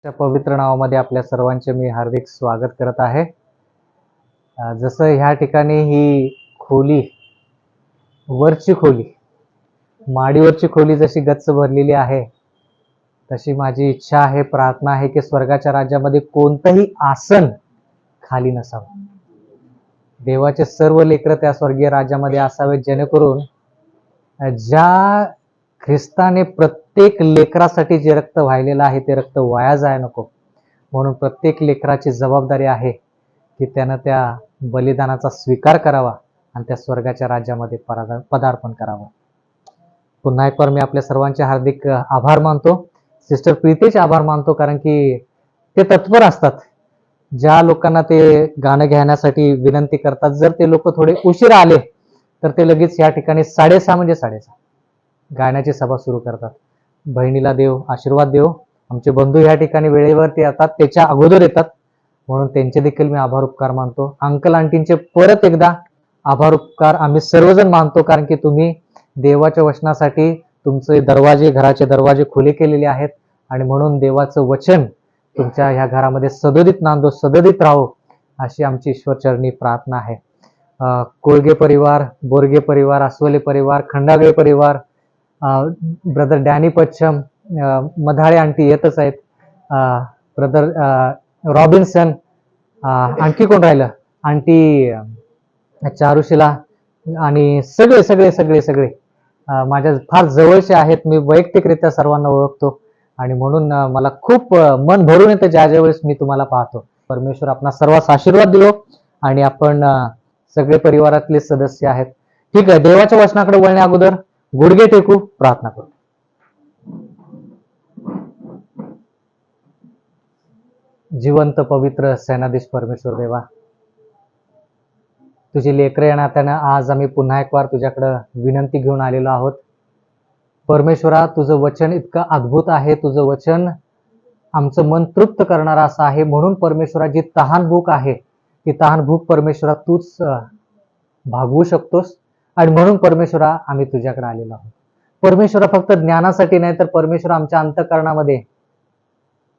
त्या पवित्र नावामध्ये आपल्या सर्वांचे मी हार्दिक स्वागत करत आहे. जसं ह्या ठिकाणी ही खोली, वरची खोली, माडीवरची खोली जशी गच्च भरलेली आहे, तशी माझी इच्छा आहे, प्रार्थना आहे की स्वर्गाच्या राज्यामध्ये कोणतंही आसन खाली नसावं. देवाचे सर्व लेकरं त्या स्वर्गीय राज्यामध्ये असावेत, जेणेकरून ज्या ख्रिस्ताने प्रत्येक लेकरासाठी जे रक्त वाहिलेलं आहे ते रक्त वाया जाय नको, म्हणून प्रत्येक लेकराची जबाबदारी आहे की त्यानं त्या बलिदानाचा स्वीकार करावा आणि त्या स्वर्गाच्या राज्यामध्ये पदार्पण करावं. पुन्हा एक वार मी आपल्या सर्वांचे हार्दिक आभार मानतो. सिस्टर प्रीतीचे आभार मानतो, कारण की ते तत्पर असतात. ज्या लोकांना ते गाणं घेण्यासाठी विनंती करतात, जर ते लोक थोडे उशीर आले तर ते लगेच या ठिकाणी 6:30 म्हणजे 6:30 गाण्याची सभा सुरू करतात. बहिणीला देव आशीर्वाद देव. आमचे बंधू या ठिकाणी वेळेवरती येतात, त्याच्या अगोदर येतात, म्हणून त्यांचे देखील मी आभार उपकार मानतो. अंकल आंटींचे परत एकदा आभार उपकार आम्ही सर्वजण मानतो, कारण की तुम्ही देवाच्या वचनासाठी तुमचे दरवाजे, घराचे दरवाजे खुले केलेले आहेत, आणि म्हणून देवाचं वचन तुमच्या ह्या घरामध्ये सदोदित नांदो, सदोदित राहो, अशी आमची ईश्वरचरणी प्रार्थना आहे. कोळगे परिवार, बोरगे परिवार, अस्वले परिवार, खंडागळे परिवार, ब्रदर डॅनी पच्छम, मधाळे आंटी येतच आहेत, ब्रदर रॉबिन्सन, आणखी कोण राहिलं, आंटी चारुशिला, आणि सगळे सगळे सगळे सगळे माझ्या फार जवळचे आहेत. मी वैयक्तिकरित्या सर्वांना ओळखतो, आणि म्हणून मला खूप मन भरून येतं ज्या वेळेस मी तुम्हाला पाहतो. परमेश्वर आपला सर्वांस आशीर्वाद दिलो, आणि आपण सगळे परिवारातले सदस्य आहेत. ठीक आहे, देवाच्या वचनाकडे वळण्या अगोदर गुडघे टेकू, प्रार्थना करू. जिवंत पवित्र सेनाधीश परमेश्वर देवा, तुझी लेकरं या नात्यानं आज आम्ही पुन्हा एक वार तुझ्याकडं विनंती घेऊन आलेलो आहोत. परमेश्वरा, तुझं वचन इतकं अद्भुत आहे, तुझं वचन आमचं मन तृप्त करणारं असं आहे. म्हणून परमेश्वरा, जी तहान भूक आहे ती तहान भूक परमेश्वरा तूच भागवू शकतोस, आणि म्हणून परमेश्वरा आम्ही तुझ्याकडे आलेलो आहोत. परमेश्वरा, फक्त ज्ञानासाठी नाही, तर परमेश्वरा आमच्या अंतःकरणामध्ये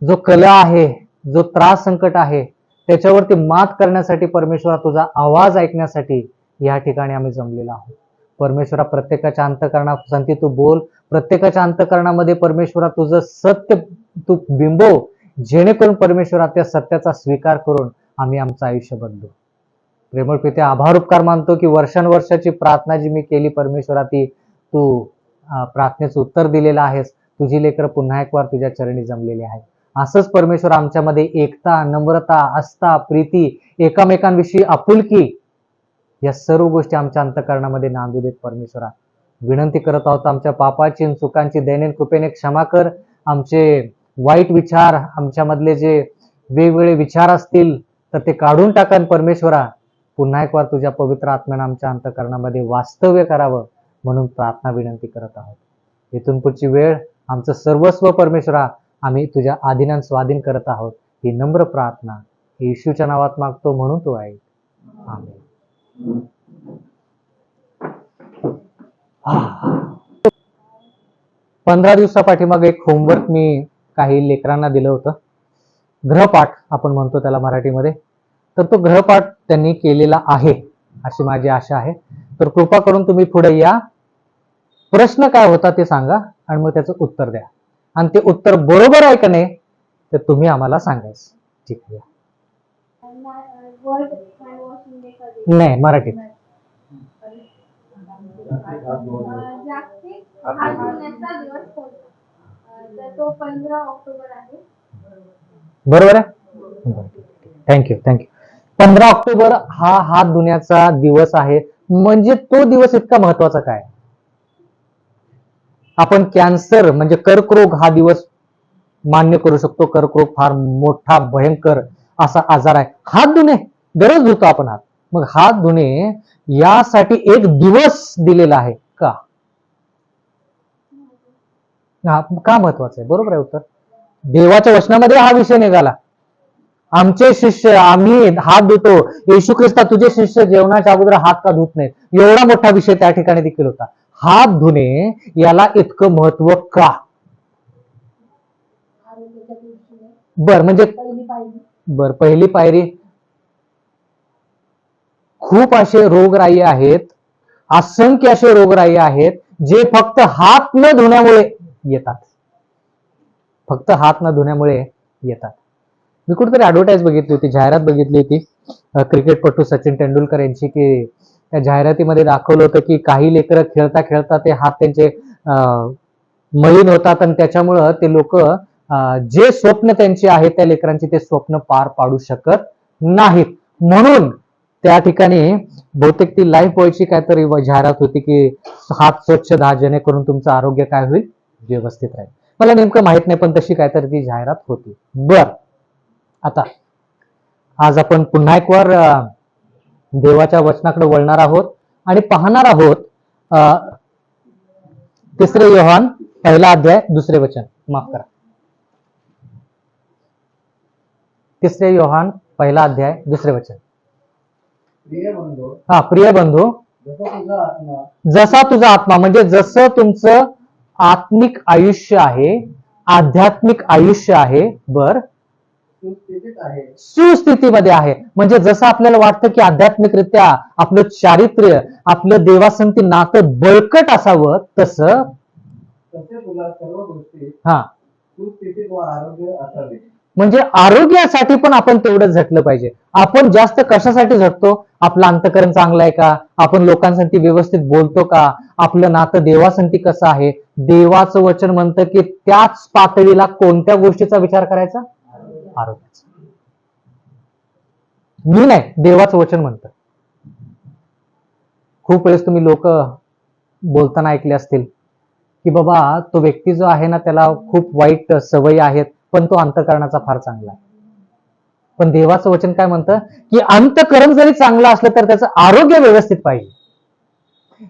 जो कला आहे, जो त्रास संकट आहे, त्याच्यावरती मात करण्यासाठी परमेश्वरा तुझा आवाज ऐकण्यासाठी या ठिकाणी आम्ही जमलेलो आहोत. परमेश्वरा, प्रत्येकाच्या अंतःकरणासाठी तू बोल, प्रत्येकाच्या अंतःकरणामध्ये परमेश्वरा तुझं सत्य तू बिंबव, जेणेकरून परमेश्वरा त्या सत्याचा स्वीकार करून आम्ही आमचं आयुष्य बदलू. प्रेमळ पिते, आभार उपकार मानतो की वर्षानुवर्षाची प्रार्थना जी मी केली परमेश्वरा, ती तू प्रार्थनेचं उत्तर दिलेलं आहेस. तुझी लेकरं पुन्हा एक वार तुझ्या चरणी जमलेली आहेत. असंच परमेश्वर आमच्यामध्ये एकता, नम्रता, आस्था, प्रीती, एकामेकांविषयी आपुलकी, या सर्व गोष्टी आमच्या अंतःकरणामध्ये नांदू देत. परमेश्वरा, विनंती करत आहोत, आमच्या पापाची आणि चुकांची दैनंदिन कृपेने क्षमा कर. आमचे वाईट विचार, आमच्यामधले जे वेगवेगळे विचार असतील तर ते काढून टाका. परमेश्वरा, पुन्हा एक वार तुझ्या पवित्र आत्म्यानं आमच्या अंतःकरणामध्ये वास्तव्य करावं, म्हणून प्रार्थना विनंती करत आहोत. इथून पुढची वेळ आमचं सर्वस्व परमेश्वरा आम्ही तुझ्या आधीन स्वाधीन करत आहोत. ही नम्र प्रार्थना येशूच्या नावात मागतो, म्हणून तू ऐक. आमेन. 15 दिवसापाठीमागे एक होमवर्क मी काही लेकरांना दिलं होतं. ग्रहपाठ आपण म्हणतो त्याला मराठीमध्ये. तर तो ग्रहपाठ त्यांनी केलेला आहे अशी माझी आशा आहे. तर कृपा करून तुम्ही पुढे या, प्रश्न काय होता ते सांगा, आणि मग त्याचं उत्तर द्या, आणि ते उत्तर बरोबर आहे का नाही ते तुम्ही आम्हाला सांगायचं. ठीक आहे? नाही, मराठीत. बरोबर आहे. Thank you thank you. 15 ऑक्टोबर हा हात धुण्याचा दिवस आहे. म्हणजे तो दिवस इतका महत्वाचा काय? आपण कॅन्सर म्हणजे कर्करोग हा दिवस मान्य करू शकतो. कर्करोग फार मोठा भयंकर असा आजार आहे. हात धुणे दररोज धुतो आपण हात. मग हात धुणे यासाठी एक दिवस दिलेला आहे का? का महत्वाचं आहे? बरोबर आहे उत्तर. देवाच्या वचनामध्ये हा विषय निघाला. आमचे शिष्य, आम्ही हात धुतो. येशू ख्रिस्ता, तुझे शिष्य जेवणाच्या अगोदर हात का धुत नाहीत? एवढा मोठा विषय त्या ठिकाणी देखील होता. हात धुणे याला इतकं महत्व का? बर म्हणजे बर पहिली पायरी, खूप असे रोगराई आहेत, असंख्य असे रोगराई आहेत जे फक्त हात न धुण्यामुळे येतात. फक्त हात न धुण्यामुळे येतात. मी कुठेतरी ऍडव्हर्टाईज बघितली होती, जाहिरात बघितली होती क्रिकेटपटू सचिन तेंडुलकर यांची, की त्या जाहिरातीमध्ये दाखवलं होतं की काही लेकरं खेळता खेळता ते हात त्यांचे मलिन होतात आणि त्याच्यामुळं ते लोक जे स्वप्न त्यांचे आहेत त्या लेकरांची ते स्वप्न पार पाडू शकत नाहीत. म्हणून त्या ठिकाणी बहुतेक ती लाईफ बॉयची काहीतरी जाहिरात होती की हात स्वच्छ धुवा जेणेकरून तुमचं आरोग्य काय होईल, व्यवस्थित राहील. मला नेमकं माहित नाही पण तशी काहीतरी ती जाहिरात होती. बर, आता आज आपण पुन्हा एक वार देवाच्या वचनाकडे वळणार आहोत आणि पाहणार आहोत 3 योहान 1 2 वचन. माफ करा, 3 योहान 1 2 वचन. प्रिय बंधू, जसा तुझा आत्मा म्हणजे जसं तुमचं आत्मिक आयुष्य आहे, आध्यात्मिक आयुष्य आहे, बर सुस्थितीमध्ये आहे. म्हणजे जसं आपल्याला वाटतं की आध्यात्मिकरित्या आपलं चारित्र्य, आपलं देवासंती नातं बळकट असावं, तसं हा म्हणजे आरोग्यासाठी पण आपण तेवढंच झटलं पाहिजे. आपण जास्त कशासाठी झटतो? आपलं अंतकरण चांगलं आहे का? आपण लोकांसाठी व्यवस्थित बोलतो का? आपलं नातं देवासंती कसं आहे? देवाचं वचन म्हणतं की त्याच पातळीला कोणत्या गोष्टीचा विचार करायचा? आरोग्याचा. मी नाही, देवाचं वचन म्हणतं. खूप वेळेस तुम्ही लोक बोलताना ऐकले असतील की बाबा तो व्यक्ती जो आहे ना त्याला खूप वाईट सवयी आहेत पण तो अंतकरणाचा फार चांगला आहे. पण देवाचं वचन काय म्हणतं की अंतकरण जरी चांगलं असलं तर त्याचं आरोग्य व्यवस्थित पाहिजे.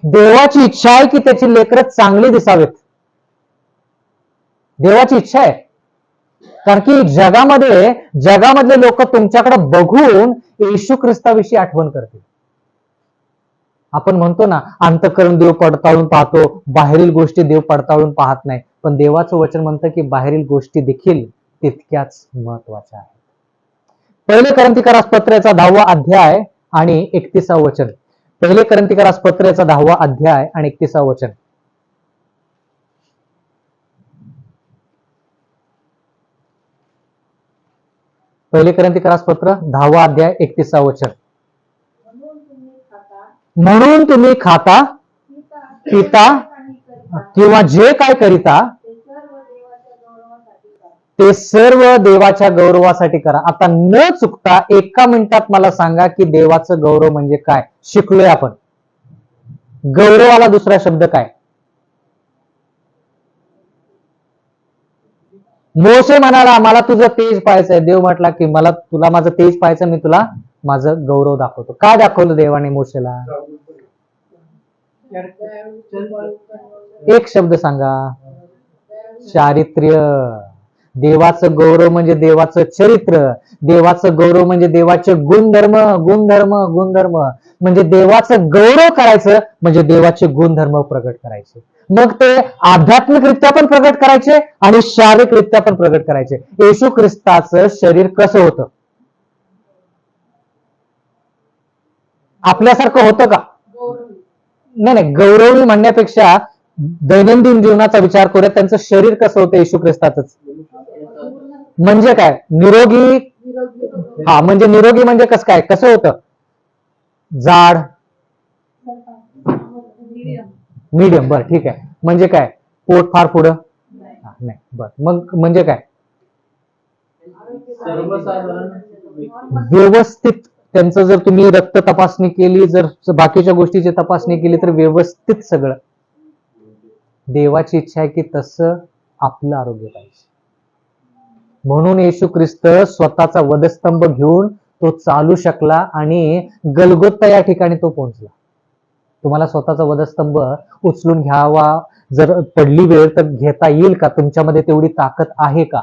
देवाची इच्छा आहे की त्याची लेकरं चांगली दिसावेत. देवाची इच्छा आहे, कारण की जगामधले लोक तुमच्याकडे बघून येशू ख्रिस्ताविषयी आठवण करतील. आपण म्हणतो ना अंतकरण देव पडताळून पाहतो, बाहेरील गोष्टी देव पडताळून पाहत नाही. पण देवाचं वचन म्हणतं की बाहेरील गोष्टी देखील तितक्याच महत्वाच्या आहेत. पहिले करंथीकरास पत्रेचा 10 आणि 31 वचन. पहिले करंथीकरास पत्रेचा 10 आणि 31 वचन. पहिले करंथीकरास पत्र 10 31 वचन. म्हणून तुम्ही खाता पिता किंवा जे काय करिता ते सर्व देवाच्या गौरवासाठी करा. आता न चुकता 1 मिनिटात मला सांगा की देवाचं गौरव म्हणजे काय? शिकलोय आपण. गौरवाला दुसरा शब्द काय? मोशे म्हणाला मला तुझं तेज पाहायचंय. देव म्हटला की मला तुला माझं तेज पाहायचं, मी तुला माझं गौरव दाखवतो. काय दाखवलं देवाने मोशेला? एक शब्द सांगा. चारित्र्य. देवाचं गौरव म्हणजे देवाचं चरित्र. देवाचं गौरव म्हणजे देवाचे गुणधर्म. गुणधर्म गुणधर्म म्हणजे देवाचं गौरव करायचं म्हणजे देवाचे गुणधर्म प्रगट करायचे. मग ते आध्यात्मिकरित्या पण प्रगट करायचे आणि शारीरिकरित्या पण प्रगट करायचे. येशू ख्रिस्ताचं शरीर कसं होतं? आपल्यासारखं होतं का? नाही, गौरवणी म्हणण्यापेक्षा दैनंदिन जीवनाचा विचार करूया. त्यांचं शरीर कसं होतं येशू ख्रिस्ताचं? म्हणजे काय? निरोगी. हा, म्हणजे निरोगी म्हणजे कसं काय? कसं होतं? जाड, मीडियम. बरं ठीक आहे. म्हणजे काय? पोट फार पुढं नाही. बर मग म्हणजे काय? व्यवस्थित. त्यांचं जर तुम्ही रक्त तपासणी केली, जर बाकीच्या गोष्टीची तपासणी केली तर व्यवस्थित सगळं. देवाची इच्छा आहे की तसं आपलं आरोग्य पाहिजे. म्हणून येशू ख्रिस्त स्वतःचा वधस्तंभ घेऊन तो चालू शकला आणि गलगोता या ठिकाणी तो पोहोचला. तुम्हाला स्वतःचा वधस्तंभ उचलून घ्यावा जर पडली वेळ तर घेता येईल का? तुमच्यामध्ये तेवढी ताकद आहे का?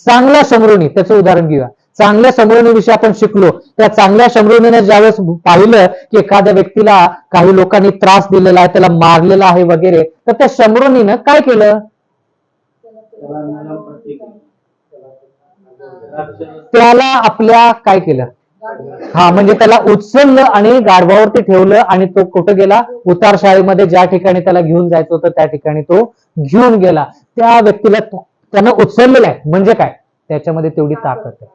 चांगल्या शमरोनी, त्याचं उदाहरण घेऊया. चांगल्या शमरोनीविषयी आपण शिकलो. त्या चांगल्या शमरोनीने ज्यावेळेस पाहिलं की एखाद्या व्यक्तीला काही लोकांनी त्रास दिलेला आहे, त्याला मारलेला आहे वगैरे, तर त्या शमरोनीनं काय केलं? त्याला आपल्या काय केलं, हा म्हणजे त्याला उचललं आणि गाढवावरती ठेवलं आणि तो कुठं गेला, उतार शाळेमध्ये ज्या ठिकाणी त्याला घेऊन जायचं होतं त्या ठिकाणी तो घेऊन गेला. त्या व्यक्तीला त्यानं उचललेलं आहे म्हणजे काय, त्याच्यामध्ये तेवढी ताकद आहे.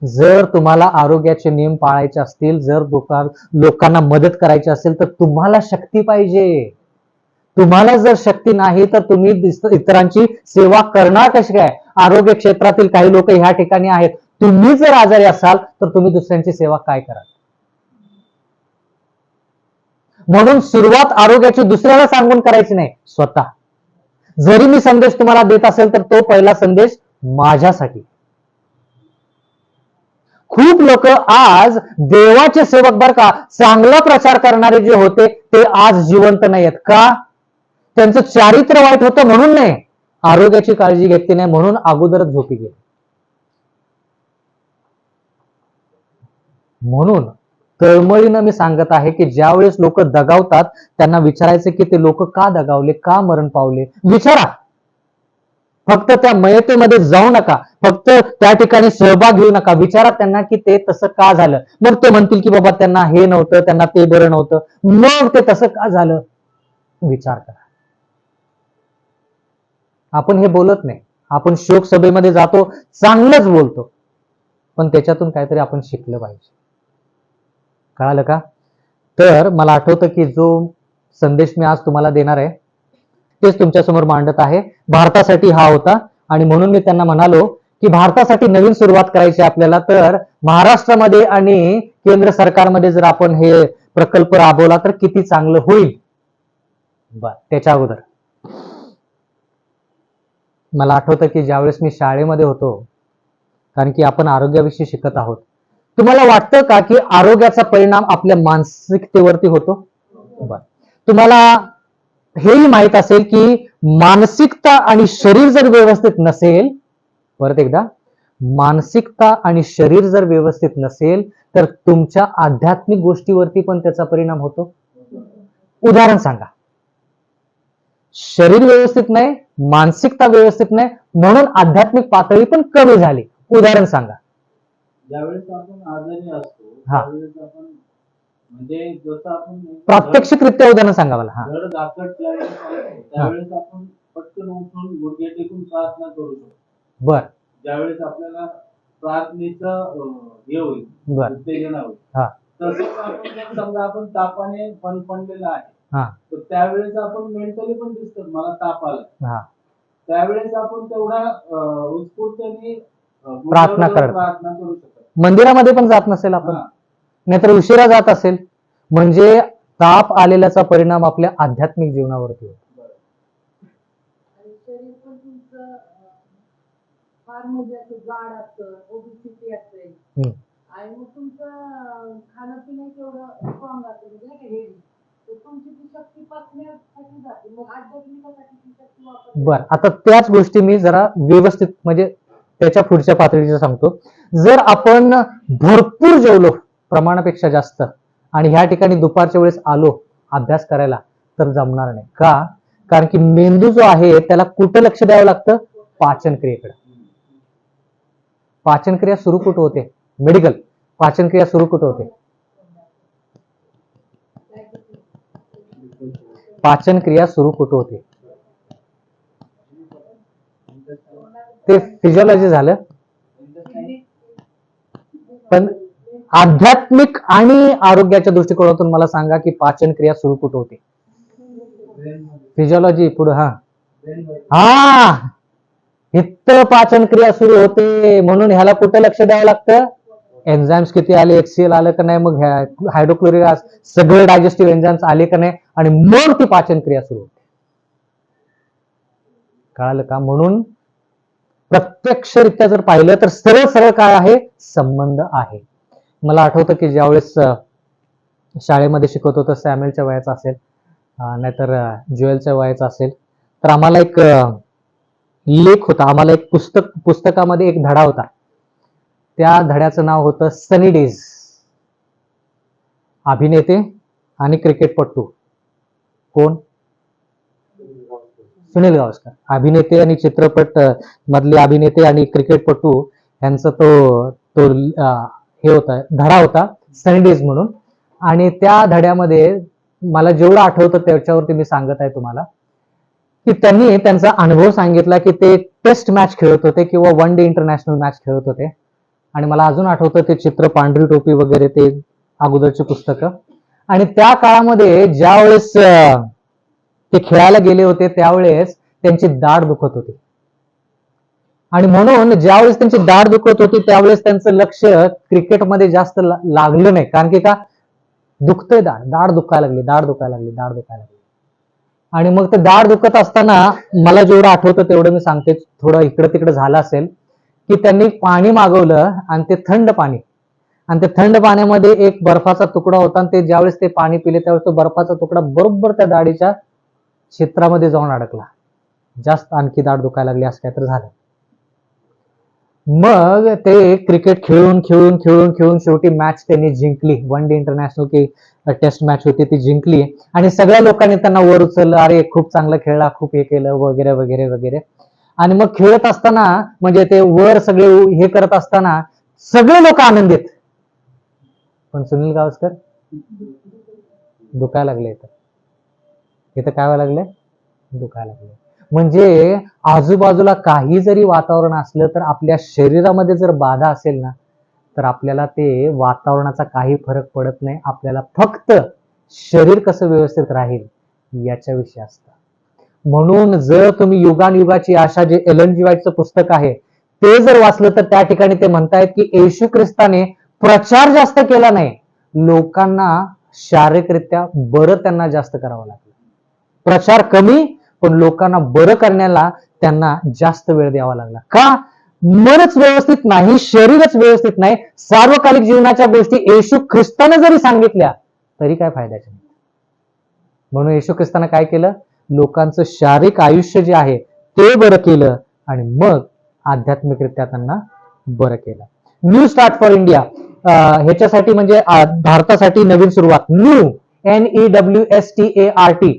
जर तुम्हाला आरोग्याचे नियम पाळायचे असतील, जर लोकांना मदत करायची असेल तर तुम्हाला शक्ती पाहिजे. तुम्हाला जर शक्ती नाही तर तुम्ही इतरांची सेवा करणार कशी काय. आरोग्य क्षेत्रातील काही लोक ह्या ठिकाणी आहेत, तुम्ही जर आजारी असाल तर तुम्ही दुसऱ्यांची सेवा काय कराल. म्हणून सुरुवात आरोग्याची दुसऱ्याला सांगून करायची नाही, स्वतः. जरी मी संदेश तुम्हाला देत असेल तर तो पहिला संदेश माझ्यासाठी. खूप लोक आज देवाचे सेवक बर का, चांगला प्रचार करणारे जे होते ते आज जिवंत नाही आहेत. का? त्यांचं चारित्र्य वाईट होतं म्हणून नाही, आरोग्याची काळजी घेतली नाही म्हणून अगोदरच झोपी गेले. म्हणून तळमळीनं मी सांगत आहे की ज्यावेळेस लोक दगावतात त्यांना विचारायचं की ते लोक का दगावले, का मरण पावले, विचारा. फक्त त्या मयतेमध्ये जाऊ नका, फक्त त्या ठिकाणी सहभाग घेऊ नका, विचारा त्यांना की ते तसं का झालं. मग ते म्हणतील की बाबा त्यांना हे नव्हतं, त्यांना ते बरं नव्हतं, मग ते तसं का झालं, विचार करा. आपण हे बोलत नाही, आपण शोक सभेमध्ये जातो, चांगलंच बोलतो, पण त्याच्यातून काहीतरी आपण शिकलं पाहिजे. कळालं का? तर मला आठवतं की जो संदेश मी आज तुम्हाला देणार आहे तेच तुमच्यासमोर मांडत आहे. भारतासाठी हा होता आणि म्हणून मी त्यांना म्हणालो की भारतासाठी नवीन सुरुवात करायची आपल्याला, तर महाराष्ट्रामध्ये आणि केंद्र सरकारमध्ये जर आपण हे प्रकल्प राबवला तर किती चांगलं होईल. बर, त्याच्या अगोदर मला आठवतं की ज्यावेळेस मी शाळेमध्ये होतो, कारण की आपण आरोग्याविषयी शिकत आहोत, तुम्हाला वाटतं का की आरोग्याचा परिणाम आपल्या मानसिकतेवरती होतो. बर, तुम्हाला हेही माहित असेल की मानसिकता आणि शरीर जर व्यवस्थित नसेल, परत एकदा, मानसिकता आणि शरीर जर व्यवस्थित नसेल तर तुमच्या आध्यात्मिक गोष्टीवरती पण त्याचा परिणाम होतो. उदाहरण सांगा, शरीर व्यवस्थित नाही, मानसिकता व्यवस्थित नाही, म्हणून आध्यात्मिक पातळी पण कमी झाली. उदाहरण सांगा. ज्यावेळेस आपण आजारी असतो हा, त्यावेळेस आपण म्हणजे जसं आपण प्रात्यक्षिकरित्या उदाहरण सांगा मला. हा, धड धाकट ज्यावेळेस असतो त्यावेळेस आपण पटकन उठून गुडघे टेकून प्रार्थना करू शकतो. बर, ज्यावेळेस आपल्याला प्रार्थनेचं हे होईल, बर, उत्तेजना होईल. हा, तसंच आपण जर समजा आपण तापाने फणफणलेला आहे, हा, तर त्यावेळेस आपण मेंटली पण दिसतं मला ताप आला, हा, त्यावेळेस आपण तेवढा उत्स्फूर्तपणे प्रार्थना प्रार्थना करू शकतो. मंदिरामध्ये पण जात नसेल आपण, नाहीतर उशिरा जात असेल, म्हणजे ताप आलेल्याचा परिणाम आपल्या आध्यात्मिक जीवनावरती होतो. शरीर पण तुमचं फार म्हणजे असं जाड असतं, ओबिसिटी असते आणि मग तुमचं खाणं पिणं तेवढं स्ट्रॉंग असतं, म्हणजे नाही का हेवी, तर तुमची ती शक्ती पचण्यासाठी जाते, मग आध्यात्मिकासाठी ती शक्ती वापरते. बर, आता त्याच गोष्टी मी जरा व्यवस्थित म्हणजे त्याच्या पुढच्या पातळीचं सांगतो. जर आपण भरपूर जेवलो प्रमाणापेक्षा जास्त आणि ह्या ठिकाणी दुपारच्या वेळेस आलो अभ्यास करायला तर जमणार नाही. का? कारण की मेंदू जो आहे त्याला कुठं लक्ष द्यावं लागतं, पाचन क्रियेकडे. पाचन क्रिया सुरू कुठं होते, मेडिकल पाचन क्रिया सुरू कुठं होते, पाचन क्रिया सुरू कुठं होते, ते फिजिओलॉजी झालं. पण आध्यात्मिक आणि आरोग्याच्या दृष्टिकोनातून मला सांगा की पाचन क्रिया सुरू कुठं होते, फिजिओलॉजी पुढे. हा हा, इथं पाचन क्रिया सुरू होते, म्हणून ह्याला कुठं लक्ष द्यावं लागतं, एन्झाइम्स किती आले, HCl आलं का नाही, मग हायड्रोक्लोरिक सगळे डायजेस्टिव्ह एन्झाइम्स आले का नाही, आणि मग ती पाचन क्रिया सुरू होते. कळालं का? म्हणून प्रत्यक्षरित्या जर पाहिलं तर सरळ सरळ काय आहे, संबंध आहे. मला आठवतं की ज्यावेळेस शाळेमध्ये शिकवत होतं, सॅम्युएलच्या वयाचा असेल नाहीतर ज्युएलच्या वयाचा असेल, तर आम्हाला एक लेख होता, आम्हाला एक पुस्तकामध्ये एक धडा होता. त्या धड्याचं नाव होतं सनी डेज. अभिनेते आणि क्रिकेटपटू कोण, सुनील गावस्कर, अभिनेते आणि चित्रपट मधले अभिनेते आणि क्रिकेटपटू यांचा तो तो हे होता, धडा होता सनी डेज म्हणून. आणि त्या धड्यामध्ये मला जेवढं आठवतं त्याच्यावरती मी सांगत आहे तुम्हाला, की त्यांनी त्यांचा अनुभव सांगितला की ते टेस्ट मॅच खेळत होते किंवा वन डे इंटरनॅशनल मॅच खेळत होते. आणि मला अजून आठवतं ते चित्र, पांढरी टोपी वगैरे, ते अगोदरची पुस्तकं. आणि त्या काळामध्ये ज्यावेळेस ते खेळायला गेले होते त्यावेळेस त्यांची दाढ दुखत होती. आणि म्हणून ज्यावेळेस त्यांची दाढ दुखत होती त्यावेळेस त्यांचं लक्ष क्रिकेटमध्ये जास्त लागलं नाही. कारण की का, दुखतंय, दाढ दुखायला लागली, दाढ दुखायला लागली, दाढ दुखायला लागली. आणि मग ते दाढ दुखत असताना मला जेवढं आठवतं तेवढं मी सांगते, थोडं इकडं तिकडं झालं असेल, की त्यांनी पाणी मागवलं आणि ते थंड पाणी, आणि ते थंड पाण्यामध्ये एक बर्फाचा तुकडा होता, आणि ते ज्यावेळेस ते पाणी पिले त्यावेळेस तो बर्फाचा तुकडा बरोबर त्या दाढीच्या क्षेत्रामध्ये जाऊन अडकला. जास्त आणखी दाढ दुखायला लागली असं काहीतरी झालं. मग ते क्रिकेट खेळून खेळून खेळून खेळून शेवटी मॅच त्यांनी जिंकली. वन डे इंटरनॅशनल की टेस्ट मॅच होती ती जिंकली. आणि सगळ्या लोकांनी त्यांना वर उचललं, अरे खूप चांगलं खेळला, खूप हे केलं वगैरे वगैरे वगैरे. आणि मग खेळत असताना म्हणजे ते वर सगळे हे करत असताना सगळे लोक आनंदित, पण सुनील गावस्कर दुखायला लागले. इथं काय व्हायला लागले, दुखायला लागले. म्हणजे आजूबाजूला काही जरी वातावरण असलं तर आपल्या शरीरामध्ये जर बाधा असेल ना, तर आपल्याला ते वातावरणाचा काही फरक पडत नाही. आपल्याला फक्त शरीर कसं व्यवस्थित राहील याच्याविषयी असतं. म्हणून जर तुम्ही युगानुयुगाची आशा, जे एलन जी व्हाईटचं पुस्तक आहे ते जर वाचलं तर त्या ठिकाणी ते म्हणतायत की येशू ख्रिस्ताने प्रचार जास्त केला नाही, लोकांना शारीरिकरित्या बरं त्यांना जास्त करावं लागलं. प्रचार कमी, पण लोकांना बरं करण्याला त्यांना जास्त वेळ द्यावा लागला. का? मनच व्यवस्थित नाही, शरीरच व्यवस्थित नाही. सार्वकालिक जीवनाच्या गोष्टी येशू ख्रिस्ताने जरी सांगितल्या तरी काय फायद्याच्या नाही. म्हणून येशू ख्रिस्ताने काय केलं, लोकांचं शारीरिक आयुष्य जे आहे ते बरं केलं आणि मग आध्यात्मिकरित्या त्यांना बरं केलं. न्यू स्टार्ट फॉर इंडिया, ह्याच्यासाठी म्हणजे भारतासाठी नवीन सुरुवात, न्यू NEWSTART.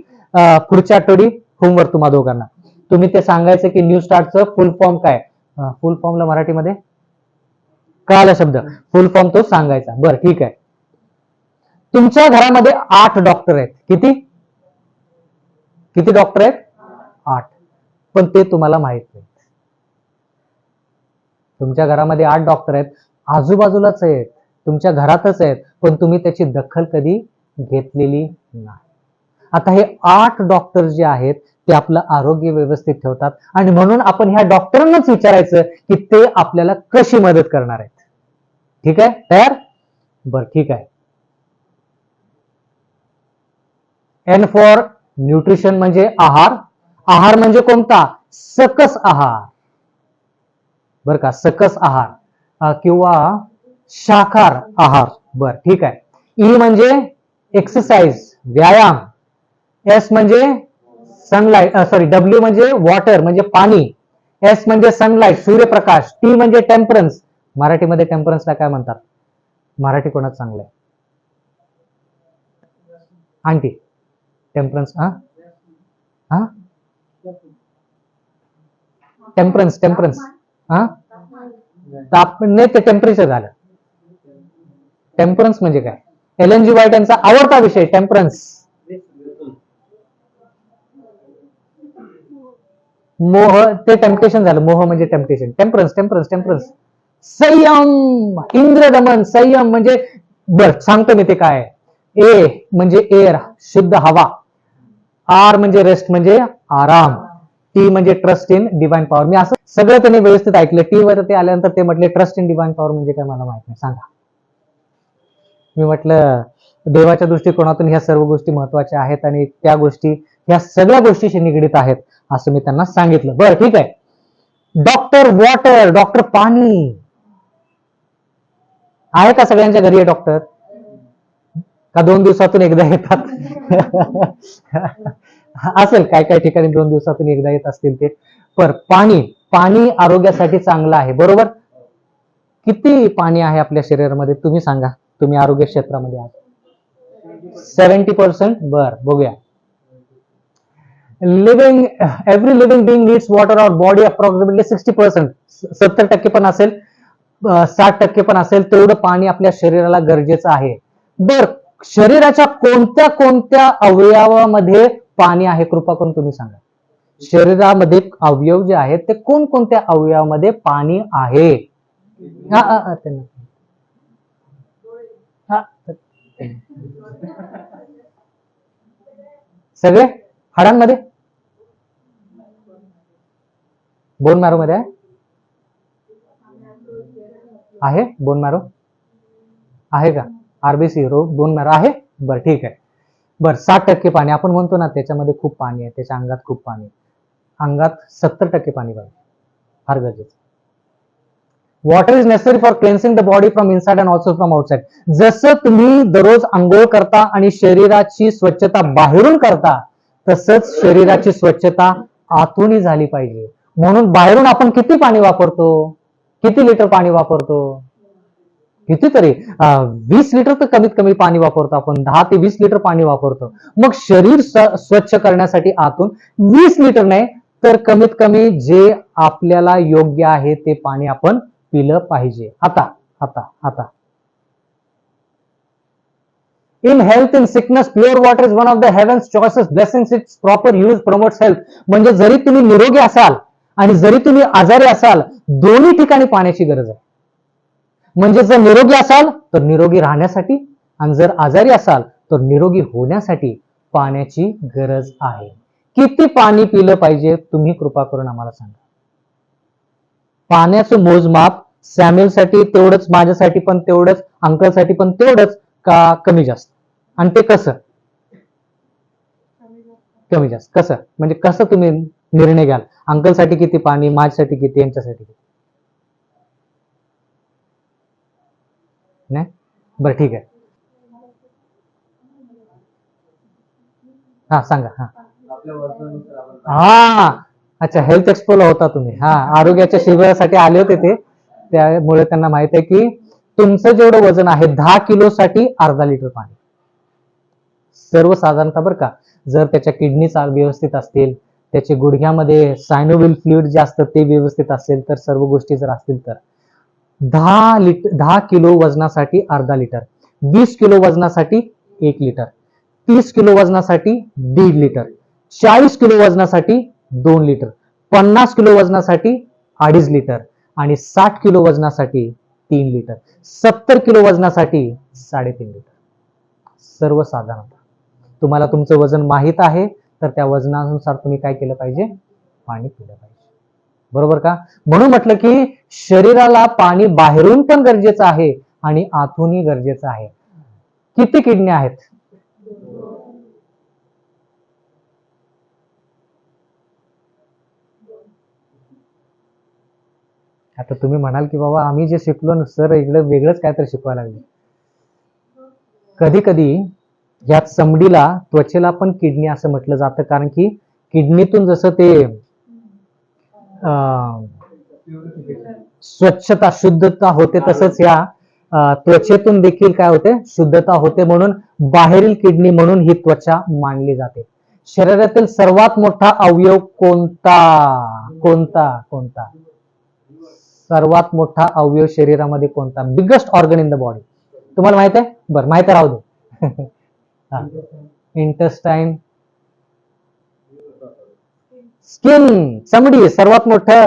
पुढच्या आठवडी होमवर्क तुम्हा दोघांना, तुम्ही ते सांगायचं की न्यू स्टार्टचं फुल फॉर्म काय. फुल फॉर्मला मराठीमध्ये कळाला शब्द, फुल फॉर्म तो सांगायचा. बरं ठीक आहे. तुमच्या घरामध्ये 8 डॉक्टर आहेत. किती किती डॉक्टर आहेत? 8. पण ते तुम्हाला माहित नाही. तुमच्या घरामध्ये 8 डॉक्टर आहेत, आजूबाजूलाच आहेत, तुमच्या घरातच आहेत, पण तुम्ही त्याची दखल कधी घेतलेली नाही. आता हे 8 डॉक्टर जे आहेत ते आपलं आरोग्य व्यवस्थित ठेवतात, आणि म्हणून आपण ह्या डॉक्टरांनाच विचारायचं की ते आपल्याला कशी मदत करणार आहेत. ठीक आहे, तयार? बर ठीक आहे. N फॉर न्यूट्रिशन म्हणजे आहार. आहार म्हणजे कोणता? सकस आहार. बर का, सकस आहार किंवा शाकाहार आहार. बर ठीक आहे. E म्हणजे एक्सरसाइज, व्यायाम. S म्हणजे सनलाइट, W म्हणजे वॉटर म्हणजे पाणी. S म्हणजे सनलाइट, सूर्यप्रकाश. T म्हणजे टेम्परन्स. मराठीमध्ये टेम्परन्सला काय म्हणतात? मराठी कोणाच चांगलं आहे? आंटी, टेम्परन्स. टेम्परन्स, टेम्परन्स नाही, ते टेम्परेचर झालं. टेम्परन्स म्हणजे काय? एलन जी व्हाईट यांचा आवडता विषय टेम्परन्स. मोह ते टेम्पटेशन झालं. मोह म्हणजे टेम्पटेशन. टेम्परन्स, टेम्परन्स, टेम्परन्स. संयम, इंद्रदमन. संयम म्हणजे, बर सांगतो मी ते काय. ए म्हणजे एअर, शुद्ध हवा. आर म्हणजे रेस्ट म्हणजे आराम. टी म्हणजे ट्रस्ट इन डिवाइन पॉवर. मी असं सगळं त्यांनी व्यवस्थित ऐकलं. टी वर ते आल्यानंतर ते म्हटले ट्रस्ट इन डिवाइन पॉवर म्हणजे काय मला माहित नाही, सांगा. मी म्हटलं देवाच्या दृष्टिकोनातून ह्या सर्व गोष्टी महत्वाच्या आहेत आणि त्या गोष्टी ह्या सगळ्या गोष्टीशी निगडीत आहेत असं मी त्यांना सांगितलं. बरं ठीक आहे. डॉक्टर वॉटर, डॉक्टर पाणी आहे का सगळ्यांच्या घरी? आहे डॉक्टर का 2 दिवसातून एकदा येतात? असेल काय काय ठिकाणी 2 दिवसातून एकदा येत असतील ते. पर पाणी, पाणी आरोग्यासाठी चांगलं आहे, बरोबर? किती पाणी आहे आपल्या शरीरामध्ये तुम्ही सांगा, तुम्ही आरोग्य क्षेत्रामध्ये आहात. 70%. बर बघूया. Living every living being needs water और बॉडी अप्रॉक्सिमेटली 60%, 70% पण असेल 60% पण असेल तेवढं पाणी आपल्या शरीराला गरजेचं आहे. बर, शरीराच्या कोणत्या कोणत्या अवयवामध्ये पाणी आहे कृपा करून तुम्ही सांगा. शरीरामध्ये अवयव जे आहेत ते कोणकोणत्या अवयवामध्ये पाणी आहे? सगळे हाडांमध्ये, बोन मॅरो मध्ये आहे बोन मॅरो आहे का? आरबीसी बोन मॅरो आहे. बरं ठीक आहे. बरं 60% पाणी आपण म्हणतो ना त्याच्यामध्ये खूप पाणी आहे, त्याच्या अंगात खूप पाणी आहे. अंगात 70% पाणी पाहिजे, फार गरजेचं. Water is necessary for cleansing the body from inside and also from outside. जसं तुम्ही दररोज आंघोळ करता आणि शरीराची स्वच्छता बाहेरून करता तसंच शरीराची स्वच्छता आतूनही झाली पाहिजे. म्हणून बाहेरून आपण किती पाणी वापरतो? किती लिटर पाणी वापरतो? कितीतरी 20 लिटर तर कमीत कमी पाणी वापरतो आपण. 10 ते 20 लिटर पाणी वापरतो. मग शरीर स्वच्छ करण्यासाठी आतून 20 लिटर नाही तर कमीत कमी जे आपल्याला योग्य आहे ते पाणी आपण पिलं पाहिजे. आता आता आता in health in sickness pure water is one of the havens choices blessings. It's proper use promotes health. म्हणजे जरी तुम्ही निरोगी असाल आणि जरी तुम्ही आजारी असाल दोन्ही ठिकाणी पाण्याची गरज आहे. म्हणजे जर निरोगी असाल तर निरोगी राहण्यासाठी आणि जर आजारी असाल तर निरोगी होण्यासाठी पाण्याची गरज आहे. किती पाणी पिलं पाहिजे तुम्ही कृपा करून आम्हाला सांगा. पाण्याचं मोजमाप सॅम्युअलसाठी तेवढंच, माझ्यासाठी पण तेवढंच, अंकलसाठी पण तेवढंच का कमी जास्त? आणि ते कसं कमी जास्त कसं? म्हणजे कसं तुम्ही निर्णय घ्याल? अंकलसाठी किती पाणी, माझ्यासाठी किती, यांच्यासाठी किती? नाही बरं ठीक आहे. हा सांगा. हा आपल्या वजनानुसार आपण हा अच्छा, हेल्थ एक्सपोला होता तुम्ही. हा आरोग्याच्या शिबिरासाठी आले होते ते, त्यामुळे त्यांना माहित आहे की तुमचं जेवढं वजन आहे 10 किलोसाठी अर्धा लिटर पाणी सर्वसाधारणतः. बरं का, जर त्याच्या किडनी व्यवस्थित असतील, त्याचे गुडघ्यामध्ये सायनोविल फ्लुइड जे असतं ते व्यवस्थित असेल तर, सर्व गोष्टी जर असतील तर 10 किलो वजनासाठी अर्धा लिटर, 20 किलो वजनासाठी 1 लिटर, 30 किलो वजनासाठी 1.5 लिटर, 40 किलो वजनासाठी 2 लिटर, 50 किलो वजनासाठी 2.5 लिटर आणि 60 किलो वजनासाठी 3 लिटर, 70 किलो वजनासाठी 3.5 लिटर. सर्वसाधारणतः तुम्हाला तुमचं वजन माहित आहे तर त्या वजनानुसार तुम्ही काय केलं पाहिजे? पाणी पिलं पाहिजे. बरोबर का? म्हणून म्हटलं की शरीराला पाणी बाहेरून पण गरजेचं आहे आणि आतूनही गरजेचं आहे. किती किडनी आहेत? आता तुम्ही म्हणाल की बाबा आम्ही जे शिकलो ना सर इकडे वेगळंच काहीतरी शिकवायला लागले. कधी कधी या चमडीला, त्वचेला पण किडनी असं म्हटलं जातं, कारण की किडनीतून जसं ते स्वच्छता, शुद्धता होते तसंच या त्वचेतून देखील काय होते? शुद्धता होते. म्हणून बाहेरील किडनी म्हणून ही त्वचा मानली जाते. शरीरातील सर्वात मोठा अवयव कोणता? कोणता कोणता सर्वात मोठा अवयव शरीरामध्ये कोणता? Biggest organ in the body. तुम्हाला माहित आहे? बरं माहित राहू दे. Intestine, skin, चमडी. सर्वात मोठं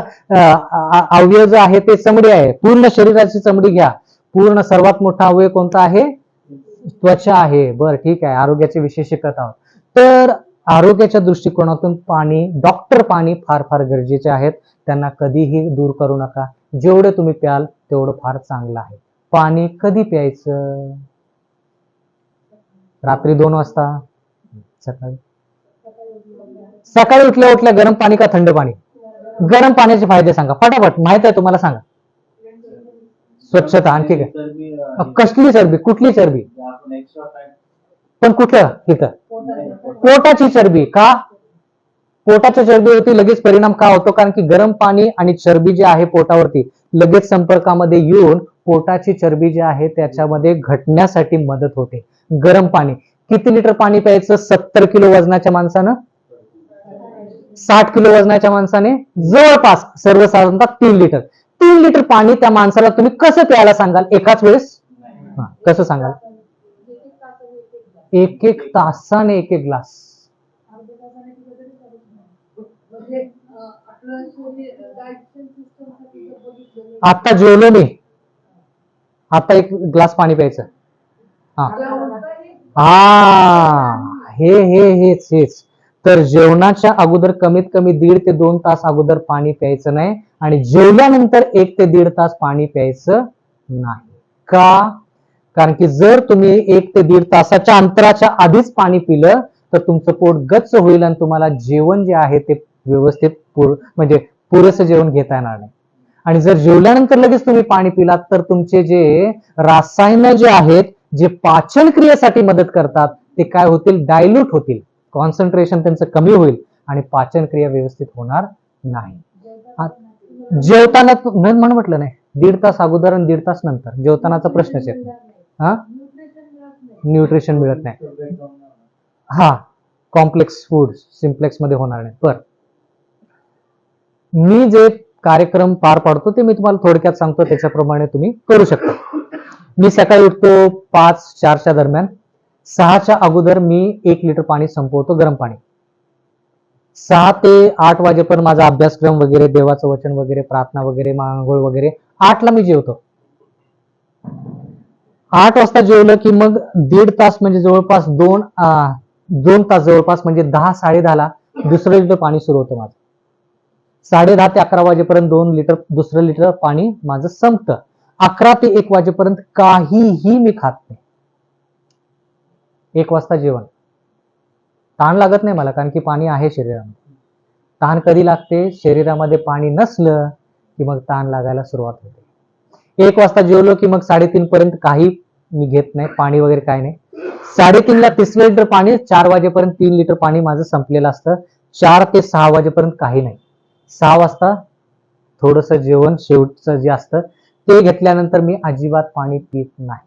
अवयव जो आहे ते चमडी आहे. पूर्ण शरीराची चमडी घ्या. पूर्ण सर्वात मोठा अवयव कोणता आहे? त्वचा आहे. बरं ठीक आहे, आरोग्याचे विषय शिकत आहोत. तर आरोग्याच्या दृष्टिकोनातून पाणी, डॉक्टर पाणी फार फार गरजेचे आहेत. त्यांना कधीही दूर करू नका. जेवढे तुम्ही प्याल तेवढं फार चांगलं आहे. पाणी कधी प्यायचं? रात्री 2 वाजता, सकाळी सकाळी उठल्या उठल्या गरम पाणी का थंड पाणी? गरम पाण्याचे फायदे सांगा फटाफट. माहित आहे तुम्हाला, सांगा. स्वच्छता. आणखी काय? चरबी कसली चरबी? कुठली चरबी? आपण एक्स्ट्रा फॅट पण कुठलं? तिथं पोटाची चरबी का? पोटाच्या चरबीवरती लगेच परिणाम का होतो? कारण की गरम पाणी आणि चरबी जी आहे पोटावरती लगेच संपर्कामध्ये येऊन पोटाची चरबी जी आहे त्याच्यामध्ये घटण्यासाठी मदत होते. गरम पाणी. किती लिटर पाणी प्यायचं 70 किलो वजनाच्या माणसानं? 60 किलो वजनाच्या माणसाने जवळपास सर्वसाधारणतः 3 लिटर 3 लिटर पाणी त्या माणसाला तुम्ही कसं प्यायला सांगाल एकाच वेळेस? कसं सांगाल? एक एक तासाने एक एक ग्लास. म्हणजे आपलं शरीर डायजेशन सिस्टम साठी जर बघितलं आता जेवलो मी, आता एक ग्लास पाणी प्यायचं. हेच तर जेवणाच्या अगोदर कमीत कमी 1.5 ते 2 तास अगोदर पाणी प्यायचं नाही आणि जेवल्यानंतर 1 ते 1.5 तास पाणी प्यायचं नाही. का? कारण की जर तुम्ही 1 ते 1.5 तासाच्या अंतराच्या आधीच पाणी पिलं तर तुमचं पोट गच्च होईल आणि तुम्हाला जेवण जे आहे ते व्यवस्थित म्हणजे पुरेसं जेवण घेता येणार नाही. आणि जर जेवल्यानंतर लगेच तुम्ही पाणी पिलात तर तुमचे जे रसायन जे आहेत जे पाचन क्रियेसाठी मदत करतात ते काय होतील? डायल्यूट होतील, कॉन्सन्ट्रेशन त्यांचं कमी होईल आणि पाचन क्रिया व्यवस्थित होणार नाही. जेवताना म्हणून म्हटलं नाही 1.5 तास अगोदर आणि 1.5 तास नंतर जेवतानाचा प्रश्नच आहे. न्यूट्रिशन मिळत नाही. कॉम्प्लेक्स फूड सिम्प्लेक्स मध्ये होणार नाही. पण मी जे कार्यक्रम पार पाडतो ते मी तुम्हाला थोडक्यात सांगतो, त्याच्याप्रमाणे तुम्ही करू शकता. मी सकाळी उठतो 5-4च्या दरम्यान. 6च्या अगोदर मी 1 लिटर पाणी संपवतो, गरम पाणी. 6 ते 8 वाजेपर्यंत माझा अभ्यासक्रम वगैरे, देवाचं वचन वगैरे, प्रार्थना वगैरे, आंघोळ वगैरे. 8ला मी जेवतो. 8 वाजता जेवलं की मग 1.5 तास म्हणजे जवळपास 2 तास जवळपास म्हणजे 10-10:30ला दुसरं लिटर पाणी सुरू होतं माझं. 10:30 ते 11 वाजेपर्यंत 2 लिटर दुसरं लिटर पाणी माझं संपतं. 11 ते 1 वाजेपर्यंत काहीही मी खात नाही. 1 वाजता जेवण. तहान लागत नाही मला, कारण की पाणी आहे शरीरामध्ये. तहान कधी लागते? शरीरामध्ये पाणी नसलं की मग तहान लागायला सुरुवात होते. 1 वाजता जेवलो की मग 3:30 पर्यंत काही मी घेत नाही, पाणी वगैरे काही नाही. 3:30ला तिसरं लिटर पाणी. 4 वाजेपर्यंत 3 लिटर पाणी माझं संपलेलं असतं. 4 ते 6 वाजेपर्यंत काही नाही. 6 वाजता थोडंसं जेवण शेवटचं जे असतं ते घेतल्यानंतर मी अजिबात पाणी पित नाही.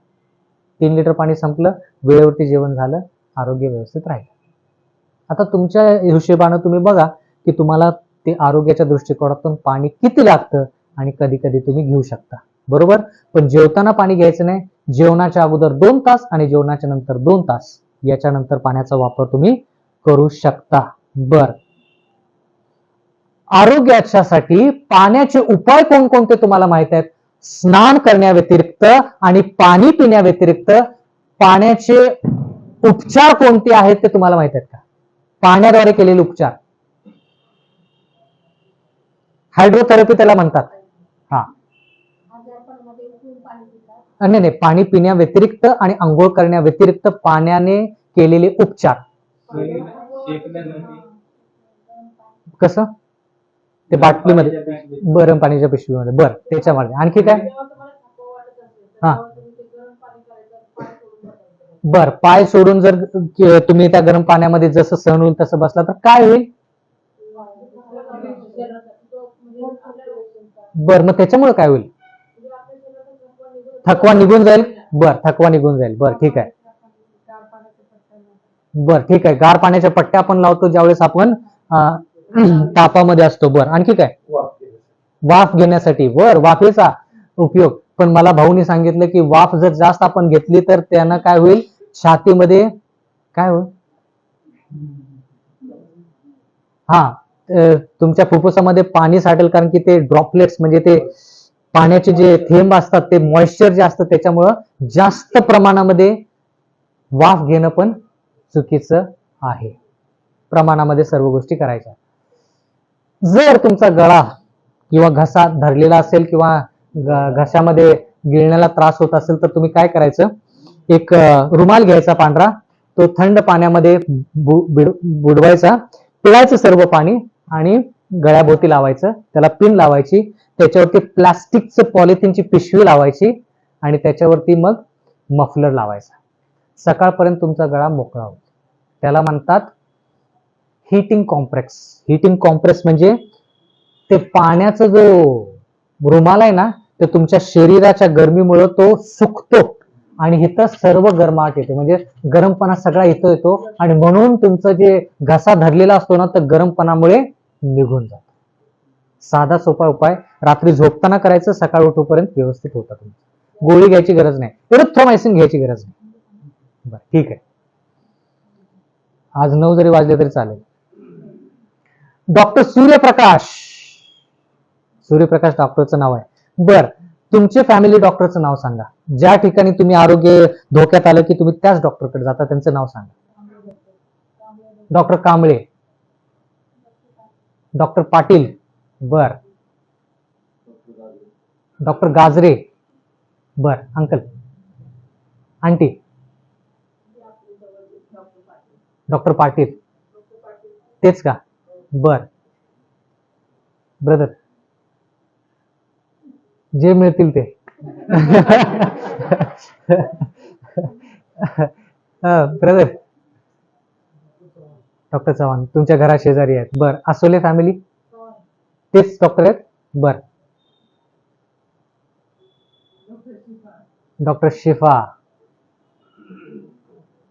3 लिटर पाणी संपलं, वेळेवरती जेवण झालं, आरोग्य व्यवस्थित राहील. आता तुमच्या हिशोबानं तुम्ही बघा की तुम्हाला ते आरोग्याच्या दृष्टिकोनातून पाणी किती लागतं आणि कधी कधी तुम्ही घेऊ शकता, बरोबर. पण जेवताना पाणी घ्यायचं नाही. जेवणाच्या अगोदर 2 तास आणि जेवणाच्या नंतर 2 तास याच्यानंतर पाण्याचा वापर तुम्ही करू शकता. बर, आरोग्यासाठी पाण्याचे उपाय कोणकोणते तुम्हाला माहित आहेत? स्नान करण्याव्यतिरिक्त आणि पाणी पिण्याव्यतिरिक्त पाण्याचे उपचार कोणते आहेत ते तुम्हाला माहित आहेत का? पाण्याद्वारे केलेले उपचार, हायड्रोथेरपी त्याला म्हणतात. नाही, पाणी पिण्याव्यतिरिक्त आणि आंघोळ करण्याव्यतिरिक्त पाण्याने केलेले उपचार. कसं? ते बाटलीमध्ये, गरम पाण्याच्या पिशवीमध्ये. बरं, त्याच्यामध्ये आणखी काय? बर, पाय सोडून जर तुम्ही त्या गरम पाण्यामध्ये जसं सहन होईल तसं बसला तर काय होईल? बर, मग त्याच्यामुळे काय होईल? थकवा निघून जाईल. बर, थकवा निघून जाईल. बर, ठीक आहे. बर, ठीक आहे. गार पाण्याच्या पट्ट्या आपण लावतो ज्यावेळेस आपण तापामध्ये असतो. बर, आणखी काय? वाफ घेण्यासाठी. बर, वाफेचा उपयोग. पण मला भाऊनी सांगितलं की वाफ जर जास्त आपण घेतली तर त्यानं काय होईल? छातीमध्ये काय होईल? तुमच्या फुफ्फुसामध्ये पाणी साठेल, कारण की ते ड्रॉपलेट्स म्हणजे ते पाण्याचे जे थेंब असतात ते मॉइश्चर जे असतं त्याच्यामुळं जास्त प्रमाणामध्ये वाफ घेणं पण चुकीचं आहे. प्रमाणामध्ये सर्व गोष्टी करायच्या. जर तुमचा गळा किंवा घसा धरलेला असेल किंवा घशामध्ये गिळण्याला त्रास होत असेल तर तुम्ही काय करायचं? एक रुमाल घ्यायचा पांढरा, तो थंड पाण्यामध्ये बुडवायचा, पिळायचं सर्व पाणी आणि गळ्याभोवती लावायचं, त्याला पिन लावायची, त्याच्यावरती प्लास्टिकचं पॉलिथिनची पिशवी लावायची आणि त्याच्यावरती मग मफलर लावायचा. सकाळपर्यंत तुमचा गळा मोकळा होतो. त्याला म्हणतात हीटिंग कॉम्प्रेस. हीटिंग कॉम्प्रेस म्हणजे ते पाण्याचा जो रुमाल आहे ना, ते तुमच्या शरीराच्या गरमीमुळे तो सुकतो आणि इथं सर्व गरमाट येते, म्हणजे गरमपणा सगळा इथं येतो आणि म्हणून तुमचं जे घसा धरलेला असतो ना, तर गरमपणामुळे निघून जातो. साधा सोपा उपाय रात्री झोपताना करायचं, सकाळ उठोपर्यंत व्यवस्थित होता तुमचं. गोळी घ्यायची गरज नाही, एरिथ्रोमायसिन घ्यायची गरज नाही. बरं ठीक आहे. आज 9 जरी वाजले तरी चालेल. डॉक्टर सूर्यप्रकाश. सूर्यप्रकाश डॉक्टरचं नाव आहे. बर, तुमचे फॅमिली डॉक्टरचं नाव सांगा. ज्या ठिकाणी तुम्ही आरोग्य धोक्यात आलं की तुम्ही त्याच डॉक्टरकडे जाता, त्यांचं नाव सांगा. डॉक्टर कांबळे, डॉक्टर पाटील, बर, डॉक्टर गाजरे, बर, अंकल, आंटी, डॉक्टर पाटील, तेच का? बर, ब्रदर, जे मिळतील ते. ब्रदर, डॉक्टर चव्हाण तुमच्या घरा शेजारी आहेत. बर, आसोले फॅमिली तेच डॉक्टर आहेत. बर, डॉक्टर शिफा,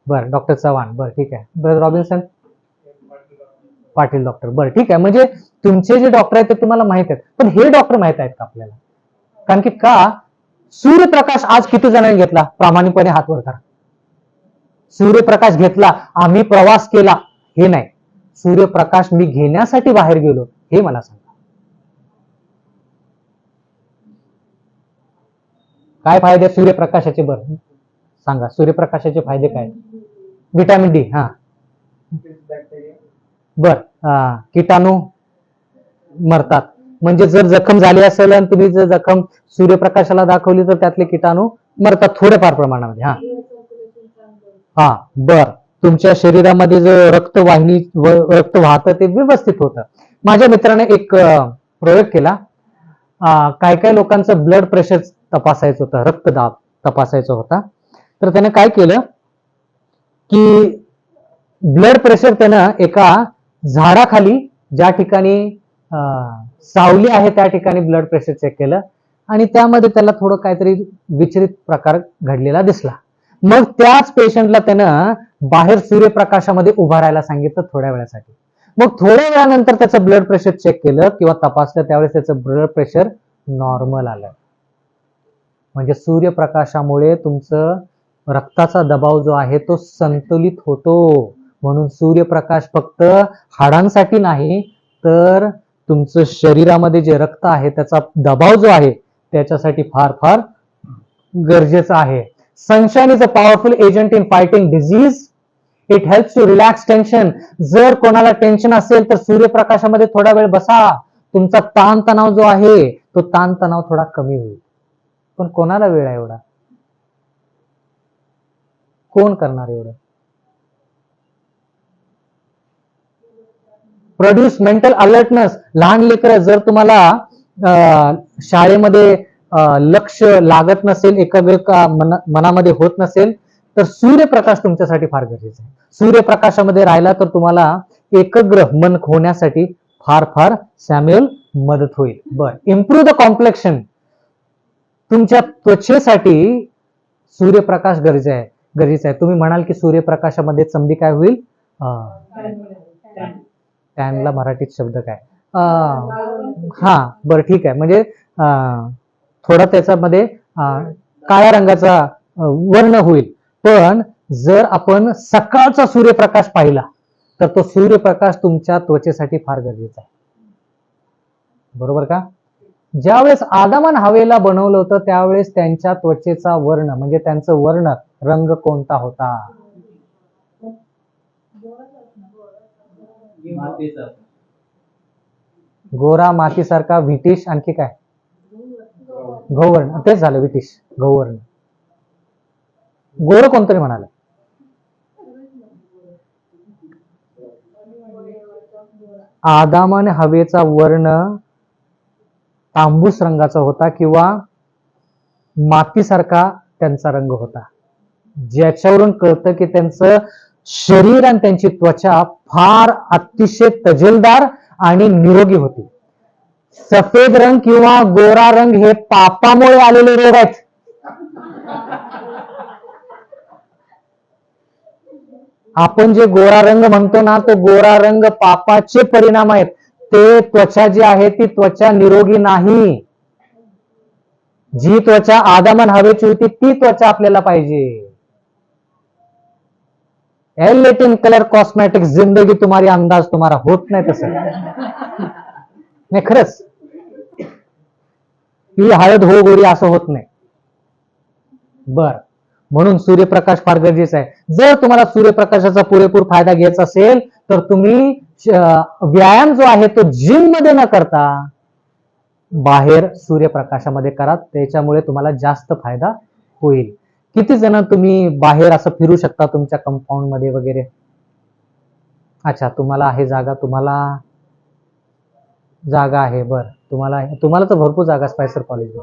बर, डॉक्टर चव्हाण, बर ठीक आहे. ब्रदर रॉबिन्सन, पाटील डॉक्टर, बर ठीक आहे. म्हणजे तुमचे जे डॉक्टर आहेत ते तुम्हाला माहित आहेत, पण हे डॉक्टर माहित आहेत का आपल्याला? कारण की का सूर्यप्रकाश आज किती जणांनी घेतला? प्रामाणिकपणे हात वर करा. सूर्यप्रकाश घेतला, आम्ही प्रवास केला, हे नाही. सूर्यप्रकाश मी घेण्यासाठी बाहेर गेलो, हे मला सांगा. काय फायदे सूर्यप्रकाशाचे? बरं सांगा, सूर्यप्रकाशाचे फायदे काय? विटॅमिन डी, हा, बर, किटाणू मरतात. म्हणजे जर जखम झाली असेल आणि तुम्ही जर जखम सूर्यप्रकाशाला दाखवली तर त्यातले किटाणू मरतात थोड्याफार प्रमाणामध्ये. हा हा, बर, तुमच्या शरीरामध्ये जो रक्तवाहिनी रक्त वाहतं ते व्यवस्थित होतं. माझ्या मित्राने एक प्रयोग केला. काय काय लोकांचं ब्लड प्रेशर तपासायचं होतं, रक्तदाब तपासायचा होता. तर त्याने काय केलं की ब्लड प्रेशर त्यानं एका झाडाखाली, ज्या ठिकाणी सावली आहे त्या ठिकाणी ब्लड प्रेशर चेक केलं आणि त्यामध्ये त्याला थोडं काहीतरी विचलित प्रकार घडलेला दिसला. मग त्याच पेशंटला त्यानं बाहेर सूर्यप्रकाशामध्ये उभा राहायला सांगितलं थोड्या वेळासाठी. मग थोड्या वेळानंतर त्याचं ब्लड प्रेशर चेक केलं किंवा तपासलं, त्यावेळेस त्याचं ब्लड प्रेशर नॉर्मल आलं. म्हणजे सूर्यप्रकाशामुळे तुमचं रक्ताचा दबाव जो आहे तो संतुलित होतो. म्हणून सूर्यप्रकाश फक्त हाडांसाठी नाही, तर तुमचं शरीरामध्ये जे रक्त आहे त्याचा दबाव जो आहे त्याच्यासाठी फार फार गरजेचं आहे. Sunshine is a powerful agent in fighting disease. It helps to relax tension. जर कोणाला टेन्शन असेल तर सूर्यप्रकाशामध्ये थोडा वेळ बसा, तुमचा ताणतणाव जो आहे तो ताणतणाव थोडा कमी होईल. पण कोणाला वेळ आहे एवढा? कोण करणार एवढं? Produce mental alertness. लहान लेकरं, जर तुम्हाला शाळेमध्ये लक्ष लागत नसेल, एकाग्रता मनामध्ये होत नसेल, तर सूर्यप्रकाश तुमच्यासाठी फार गरजेचा आहे. सूर्यप्रकाशामध्ये राहिला तर तुम्हाला एकाग्र मन होण्यासाठी फार फार सॅम्युअल मदत होईल. बर, इम्प्रूव्ह द कॉम्प्लेक्शन. तुमच्या त्वचेसाठी सूर्यप्रकाश गरजेचा आहे. तुम्ही म्हणाल की सूर्यप्रकाशामध्ये चमडी काय होईल? टॅनला मराठीत शब्द काय? हा, बरं ठीक आहे. म्हणजे थोडा त्याच्यामध्ये काळ्या रंगाचा वर्ण होईल. पण जर आपण सकाळचा सूर्यप्रकाश पाहिला तर तो सूर्यप्रकाश तुमच्या त्वचेसाठी फार गरजेचा आहे. बरोबर का? ज्यावेळेस आदमान हवेला बनवलं होतं त्यावेळेस त्यांच्या त्वचेचा वर्ण म्हणजे त्यांचं वर्ण रंग कोणता होता? गोरा, मातीसारखा, व्हिटिश, आणखी काय? गौवर्ण. तेच झालं, व्हिटिश, गौवर्ण. गोर कोणतरी म्हणाल? आदामान हवेचा वर्ण तांबूस रंगाचा होता किंवा मातीसारखा त्यांचा रंग होता, ज्याच्यावरून कळतं की त्यांचं शरीर आणि त्यांची त्वचा फार अतिशय तजेलदार आणि निरोगी होती. सफेद रंग किंवा गोरा रंग हे पापामुळे आलेले रोग आहेत. आपण जे गोरा रंग म्हणतो ना, तो गोरा रंग पापाचे परिणाम आहेत. ते त्वचा जी आहे ती त्वचा निरोगी नाही. जी त्वचा आदमन हवेची होती ती त्वचा आपल्याला पाहिजे. एलिटिन कलर कॉस्मेटिक्स जिंदगी तुम्हारी अंदाज तुम्हारा होत नाही तसं. नाही खरंच, ही हळद हो गोरी असं होत नाही. बर, म्हणून सूर्यप्रकाश फार गरजेचा आहे. जर तुम्हाला सूर्यप्रकाशाचा पुरेपूर फायदा घ्यायचा असेल तर तुम्ही व्यायाम जो आहे तो जिम मध्ये न करता बाहेर सूर्यप्रकाशामध्ये करा. त्याच्यामुळे तुम्हाला जास्त फायदा होईल. किती जण तुम्ही बाहेर असं फिरू शकता तुमच्या कंपाऊंड मध्ये वगैरे? अच्छा, तुम्हाला आहे जागा, तुम्हाला जागा आहे. बर, तुम्हाला तर भरपूर जागा स्पायसर कॉलेजला.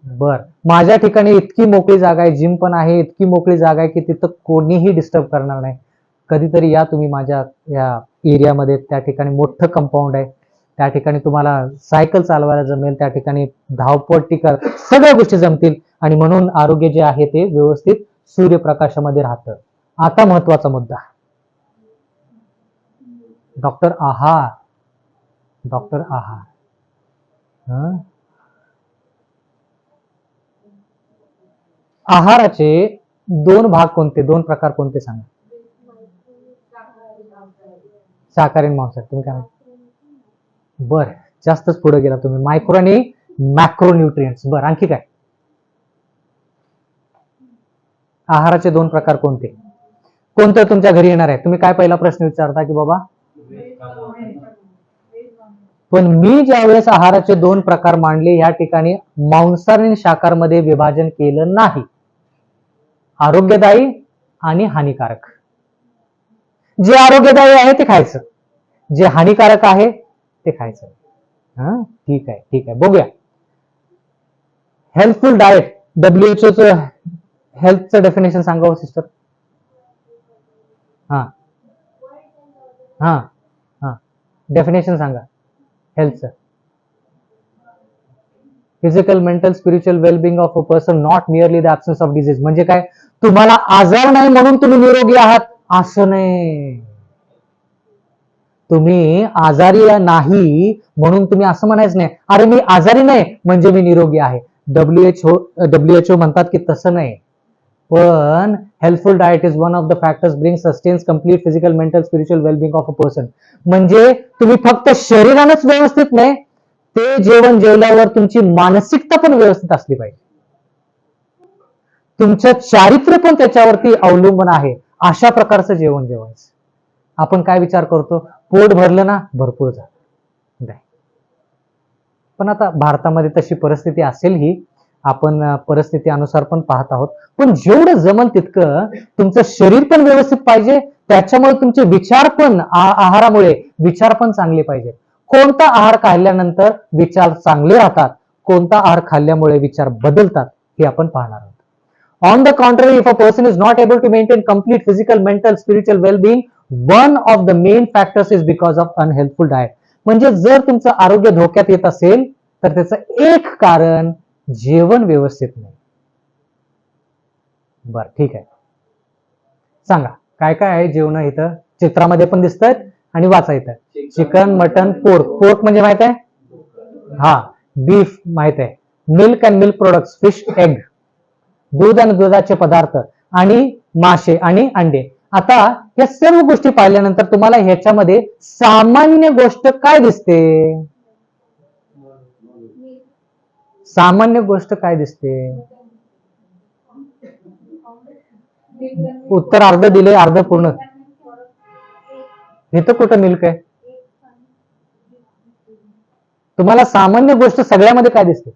बर, माझ्या ठिकाणी इतकी मोकळी जागा आहे, जिम पण आहे, इतकी मोकळी जागा आहे की तिथं कोणीही डिस्टर्ब करणार नाही. कधीतरी या तुम्ही माझ्या या एरियामध्ये. त्या ठिकाणी मोठं कंपाऊंड आहे, त्या ठिकाणी तुम्हाला सायकल चालवायला जमेल, त्या ठिकाणी धावपट्टी कर, सगळ्या गोष्टी जमतील. आणि म्हणून आरोग्य जे आहे ते व्यवस्थित सूर्यप्रकाशामध्ये राहतं. आता महत्वाचा मुद्दा, डॉक्टर आहार. डॉक्टर आहार, आहाराचे दोन भाग कोणते, दोन प्रकार कोणते सांगा? शाकाहारी आणि मांसाहारी. तुम्ही काय म्हणता? बर, जास्तच पुढे गेला तुम्ही. मायक्रो आणि मॅक्रो न्यूट्रिएंट्स. बर, आणखी काय? आहाराचे दोन प्रकार कोणते? कोणतं तुमच्या घरी येणार आहे? तुम्ही काय पहिला प्रश्न विचारता की बाबा? पण मी ज्यावेळेस आहाराचे दोन प्रकार मांडले, या ठिकाणी मांसाहारी आणि शाकाहारमध्ये विभाजन केलं नाही. आरोग्यदायी आणि हानिकारक. जे आरोग्यदायी आहे ते खायचं, जे हानिकारक आहे ते खायचं. ठीक आहे, ठीक आहे. बघूया. हेल्थफुल डाएट, WHO च हेल्थचं डेफिनेशन सांगा सिस्टर. हा हा हा डेफिनेशन सांगा हेल्थचं. Physical, mental, spiritual wellbeing of a person, not merely the absence of disease. म्हणजे काय? तुम्हाला आजार नाही म्हणून तुम्ही निरोगी आहात असं नाही. तुम्ही आजारी नाही म्हणून तुम्ही असं म्हणायचं नाही, अरे मी आजारी नाही म्हणजे मी निरोगी आहे. WHO म्हणतात की तसं नाही. पण healthful diet is one of the factors bring sustains complete physical, mental, spiritual wellbeing of a person. म्हणजे तुम्ही फक्त शरीरानंच व्यवस्थित नाही, ते जेवण जेवल्यावर तुमची मानसिकता पण व्यवस्थित असली पाहिजे. तुमचं चारित्र्य पण त्याच्यावरती अवलंबून आहे. अशा प्रकारचं जेवण जेवायचं. आपण काय विचार करतो? पोट भरलं ना, भरपूर झालं. पण आता भारतामध्ये तशी परिस्थिती असेल, ही आपण परिस्थिती अनुसार पण पाहत आहोत. पण जेवढं जमन तितकं तुमचं शरीर पण व्यवस्थित पाहिजे, त्याच्यामुळे तुमचे विचार पण, आहारामुळे विचार पण चांगले पाहिजे. कोणता आहार खाल्ल्यानंतर विचार चांगले राहतात, कोणता आहार खाल्ल्यामुळे विचार बदलतात, हे आपण पाहणार आहोत. On the contrary, if a person is not able to maintain complete physical, mental, spiritual well-being, one of the main factors is because of unhealthful diet. म्हणजे जर तुमचं आरोग्य धोक्यात येत असेल तर त्याचं एक कारण जेवण व्यवस्थित नाही. बर, ठीक आहे. सांगा काय काय आहे जेवण इथं? चित्रामध्ये पण दिसतात आणि वाचा इथं. Chicken, mutton, pork. पोर्क म्हणजे माहित आहे? हा. बीफ माहित आहे. Milk and milk products, fish, egg, दूध आणि दुधाचे पदार्थ, आणि मासे आणि अंडे. आता या सर्व गोष्टी पाहिल्यानंतर तुम्हाला ह्याच्यामध्ये सामान्य गोष्ट काय दिसते? सामान्य गोष्ट काय दिसते? उत्तर अर्ध दिले, अर्ध पूर्ण. इथं कुठं मिल्क आहे? तुम्हाला सामान्य गोष्ट सगळ्यामध्ये काय दिसते?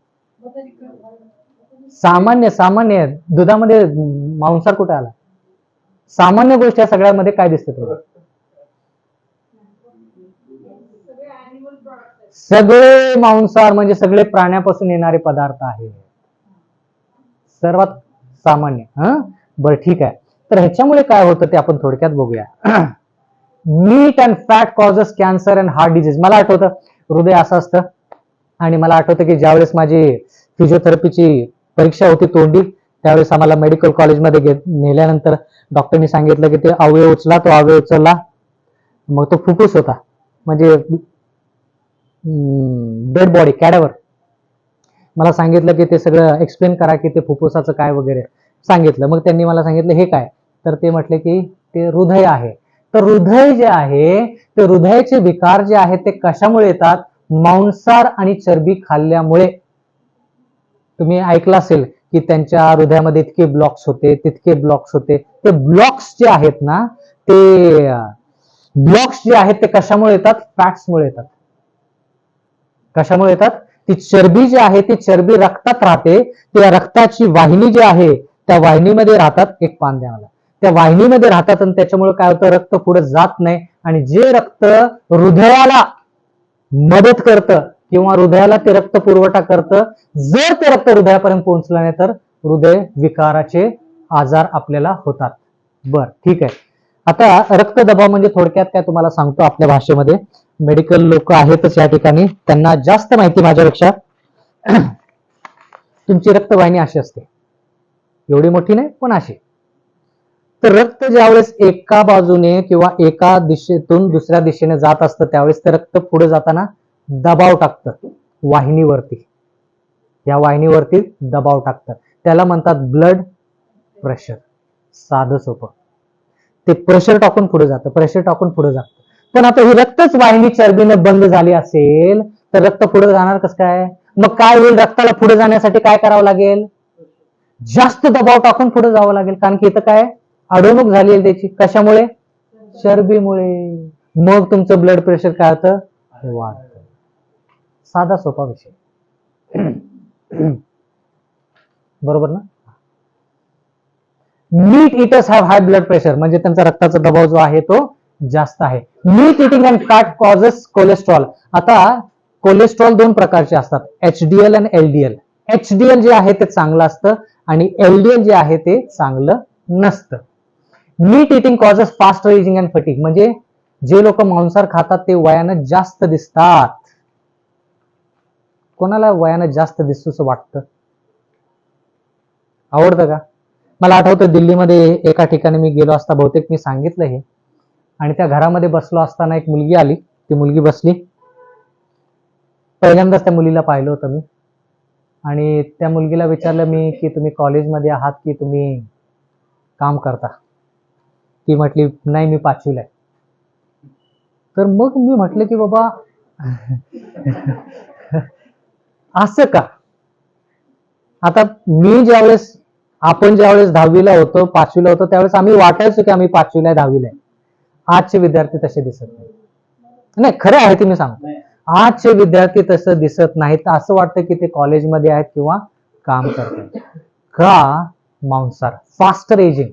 सामान्य सामान्य दुधामध्ये मांसाहार कुठे आला? सामान्य गोष्ट या सगळ्यामध्ये काय दिसते तुम्हाला? सगळे मांसाहार म्हणजे सगळे प्राण्यापासून येणारे पदार्थ आहेत. सर्वात सामान्य. बरं, ठीक आहे. तर ह्याच्यामुळे काय होतं ते आपण थोडक्यात बघूया. Meat and fat causes cancer and heart disease. मला आठवतं हृदय असं असतं, आणि मला आठवतं की ज्यावेळेस माझी फिजिओथेरपीची परीक्षा होती तोंडी, त्यावेळेस आम्हाला मेडिकल कॉलेजमध्ये नेल्यानंतर डॉक्टरनी सांगितलं की ते अवयव उचला. तो अवयव उचलला, मग तो फुफ्फुस होता. म्हणजे डेड बॉडी कॅडावर. मला सांगितलं की ते सगळं एक्सप्लेन करा की ते फुफ्फुसाचं काय वगैरे सांगितलं. मग त्यांनी मला सांगितलं हे काय, तर ते म्हटले की ते हृदय आहे. तर हृदय जे आहे ते हृदयाचे विकार जे आहेत ते कशामुळे येतात, मांसाहार आणि चरबी खाल्ल्यामुळे. तुम्ही ऐकलं असेल की त्यांच्या हृदयामध्ये इतके ब्लॉक्स होते, तितके ब्लॉक्स होते. ते ब्लॉक्स जे आहेत ना, ते ब्लॉक्स जे आहेत ते कशामुळे येतात, फॅट्समुळे येतात. कशामुळे येतात, ती चरबी जी आहे ती चरबी रक्तात राहते. त्या रक्ताची वाहिनी जी आहे त्या वाहिनीमध्ये राहतात. एक पान द्या मला. त्या वाहिनीमध्ये राहतात आणि त्याच्यामुळे काय होतं, रक्त पुढे जात नाही. आणि जे रक्त हृदयाला मदत करतं किंवा हृदयाला ते रक्त पुरवठा करतं, जर ते रक्त हृदयापर्यंत पोहोचलं नाही तर हृदय विकाराचे आजार आपल्याला होतात. बर, ठीक आहे. आता रक्तदबाव म्हणजे थोडक्यात काय तुम्हाला सांगतो आपल्या भाषेमध्ये. मेडिकल लोक आहेतच या ठिकाणी, त्यांना जास्त माहिती माझ्यापेक्षा. तुमची रक्तवाहिनी अशी असते, एवढी मोठी नाही पण अशी. तर रक्त ज्यावेळेस एका बाजूने किंवा एका दिशेतून दुसऱ्या दिशेने जात असतं त्यावेळेस ते रक्त पुढे जाताना दबाव टाकतं वाहिनीवरती. या वाहिनीवरती दबाव टाकतं, त्याला म्हणतात ब्लड प्रेशर. साधं सोपं. ते प्रेशर टाकून पुढे जातं, प्रेशर टाकून पुढे जातं. पण आता ही रक्तच वाहिनी चरबीने बंद झाली असेल तर रक्त पुढे जाणार कसं काय? मग काय होईल, रक्ताला पुढे जाण्यासाठी काय करावं लागेल, जास्त दबाव टाकून पुढे जावं लागेल. कारण की इथं काय अडवणूक झाली आहे त्याची. कशामुळे, चरबीमुळे. मग तुमचं ब्लड प्रेशर काय होतं, वाढतं. साधा सोपा विषय. बरोबर ना. Meat eaters have high blood pressure म्हणजे त्यांचा रक्ताचा दबाव जो आहे तो जास्त आहे. Meat eating and fat causes cholesterol. आता कोलेस्ट्रॉल दोन प्रकारचे असतात, एचडीएल आणि एलडीएल. एचडीएल जे आहे ते चांगलं असतं आणि एलडीएल जे आहे ते चांगलं नसतं. Meat eating causes fast ageing and fatigue म्हणजे जे लोक मांसाहार खातात ते वयानं जास्त दिसतात. कोणाला वयानं जास्त दिसूसं वाटतं, आवडतं का? मला आठवतं दिल्लीमध्ये एका ठिकाणी मी गेलो असता, बहुतेक मी सांगितलं हे, आणि त्या घरामध्ये बसलो असताना एक मुलगी आली. ती मुलगी बसली, पहिल्यांदाच त्या मुलीला पाहिलं होतं मी. आणि त्या मुलगीला विचारलं मी की तुम्ही कॉलेजमध्ये आहात की तुम्ही काम करता. ती म्हटली नाही मी 5वीला आहे. तर मग मी म्हटलं की बाबा असं का. आता आपण ज्यावेळेस 10वीला होतो, 5वीला होतो त्यावेळेस आम्ही वाटायचो की आम्ही 5वीला आहे, 10वीला आहे. आजचे विद्यार्थी तसे दिसत नाही. खरं आहे ते मी सांगतो. आजचे विद्यार्थी तसं दिसत नाहीत. असं वाटतं की ते कॉलेजमध्ये आहेत किंवा काम करतात. का, मांसाहार, फास्टर एजिंग.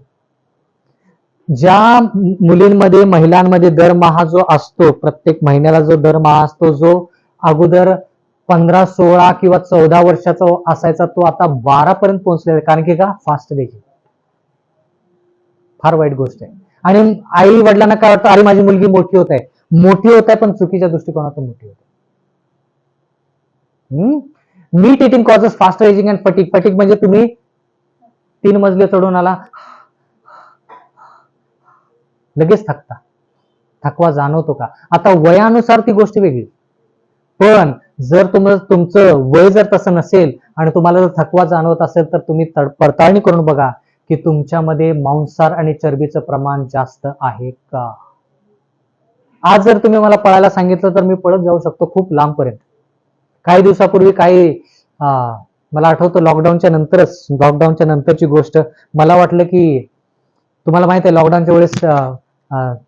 ज्या मुलींमध्ये, महिलांमध्ये दरमहा जो असतो, प्रत्येक महिन्याला जो दरमहा असतो, जो अगोदर 15, 16 किंवा 14 वर्षाचा असायचा तो आता 12 पर्यंत पोहोचलेला आहे. कारण की का, फास्ट एजिंग. फार वाईट गोष्ट आहे. आणि आई वडिलांना काय वाटतं, अरे माझी मुलगी मोठी होत आहे. मोठी होत आहे पण चुकीच्या दृष्टिकोनातून मोठी होत आहे. Meat eating causes fast ageing and fatigue. Fatigue म्हणजे तुम्ही 3 मजले चढून आला, लगेच थकता. थकवा जाणवतो का? आता वयानुसार ती गोष्ट वेगळी, पण जर तुमचं वय जर तसं नसेल आणि तुम्हाला जर थकवा जाणवत असेल तर तुम्ही पडताळणी करून बघा की तुमच्यामध्ये मांसाहार आणि चरबीचं प्रमाण जास्त आहे का. आज जर तुम्ही मला पळायला सांगितलं तर मी पळत जाऊ शकतो खूप लांबपर्यंत. काही दिवसापूर्वी मला आठवतं लॉकडाऊनच्या नंतरची गोष्ट. मला वाटलं की तुम्हाला माहित आहे लॉकडाऊनच्या वेळेस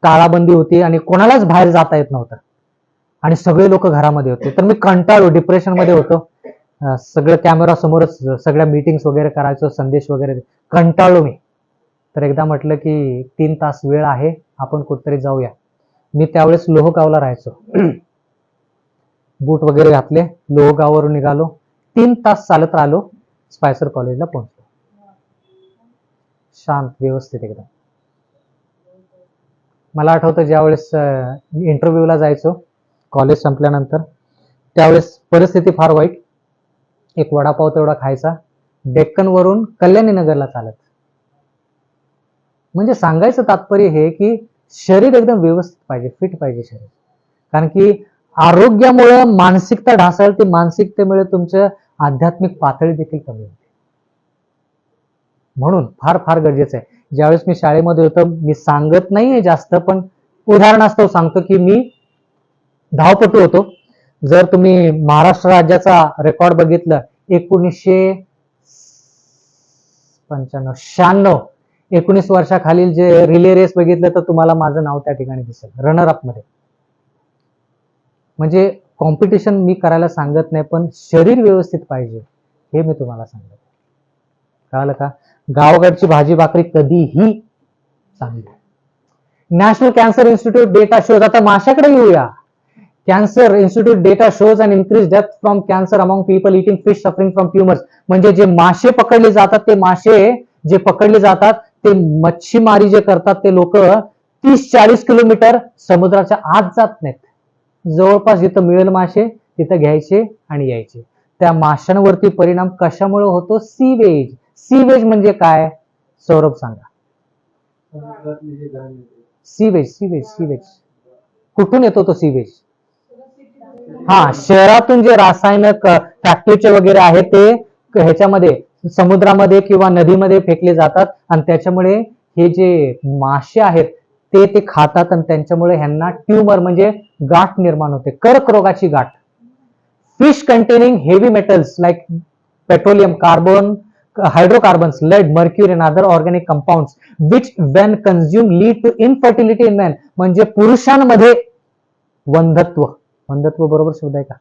ताळाबंदी होती आणि कोणालाच बाहेर जाता येत नव्हतं आणि सगळे लोक घरामध्ये होते. तर मी कंटाळलो, डिप्रेशन मध्ये होतो. सगळं कॅमेरा समोरच सगळ्या मीटिंग्स वगैरे करायचो, संदेश वगैरे, कंटाळलो मी. तर एकदा म्हटलं की 3 तास वेळ आहे, आपण कुठेतरी जाऊया. मी त्यावेळेस लोहगावला राहायचो. बूट वगैरे घातले, लोहगाववरून निघालो, 3 तास चालत राहिलो, स्पायसर कॉलेजला पोहोचलो. शांत, व्यवस्थित एकदम. मला आठवतं ज्यावेळेस इंटरव्ह्यूला जायचो कॉलेज संपल्यानंतर, त्यावेळेस परिस्थिती फार वाईट. एक वडापाव तेवढा खायचा, डेक्कन वरून कल्याणी नगरला चालत. म्हणजे सांगायचं तात्पर्य हे की शरीर एकदम व्यवस्थित पाहिजे, फिट पाहिजे शरीर. कारण की आरोग्यामुळं मानसिकता ढासळते, मानसिकतेमुळे तुमचं आध्यात्मिक पातळी देखील कमी होते. म्हणून फार फार गरजेचं आहे. ज्यावेळेस मी शाळेमध्ये होतो, मी सांगत नाहीये जास्त, पण उदाहरणास्तव सांगतो की मी धावपटू होतो. जर तुम्ही महाराष्ट्र राज्याचा रेकॉर्ड बघितलं 1995-96 19 वर्षाखालील जे रिले रेस बघितलं तर तुम्हाला माझं नाव त्या ठिकाणी दिसेल रनर अप मध्ये. म्हणजे कॉम्पिटिशन मी करायला सांगत नाही, पण शरीर व्यवस्थित पाहिजे हे मी तुम्हाला सांगतो. कळालं का? गावाकडची भाजी भाकरी कधीही चांगली. National cancer institute data shows, आता माशाकडे येऊया. Cancer institute data shows and increase death from cancer among people eating fish suffering from tumours. म्हणजे जे मासे पकडले जातात, ते मासे जे पकडले जातात ते मच्छीमारी जे करतात ते लोक 30-40 किलोमीटर समुद्राच्या आत जात नाहीत. जवळपास जिथं मिळेल मासे तिथं घ्यायचे आणि यायचे. त्या माशांवरती परिणाम कशामुळे होतो? सीवेज. सीवेज म्हणजे काय? सौरभ सांगा. समुद्रातले जे घाण येते. सीवेज सीवेज सीवेज कुठून येतो तो सीवेज? हा, शहरातून जे रासायनिक फॅक्टरीचे वगैरे आहे ते ह्याच्यामध्ये समुद्रामध्ये किंवा नदीमध्ये फेकले जातात आणि त्याच्यामुळे हे जे मासे आहेत ते खातात आणि त्यांच्यामुळे ह्यांना ट्यूमर म्हणजे गाठ निर्माण होते, कर्करोगाची गाठ. Fish containing heavy metals like petroleum, carbon, hydrocarbons, lead, mercury and other organic compounds which when consumed lead to infertility in men. म्हणजे पुरुषांमध्ये वंधत्व. वंधत्व बरोबर शब्द आहे का?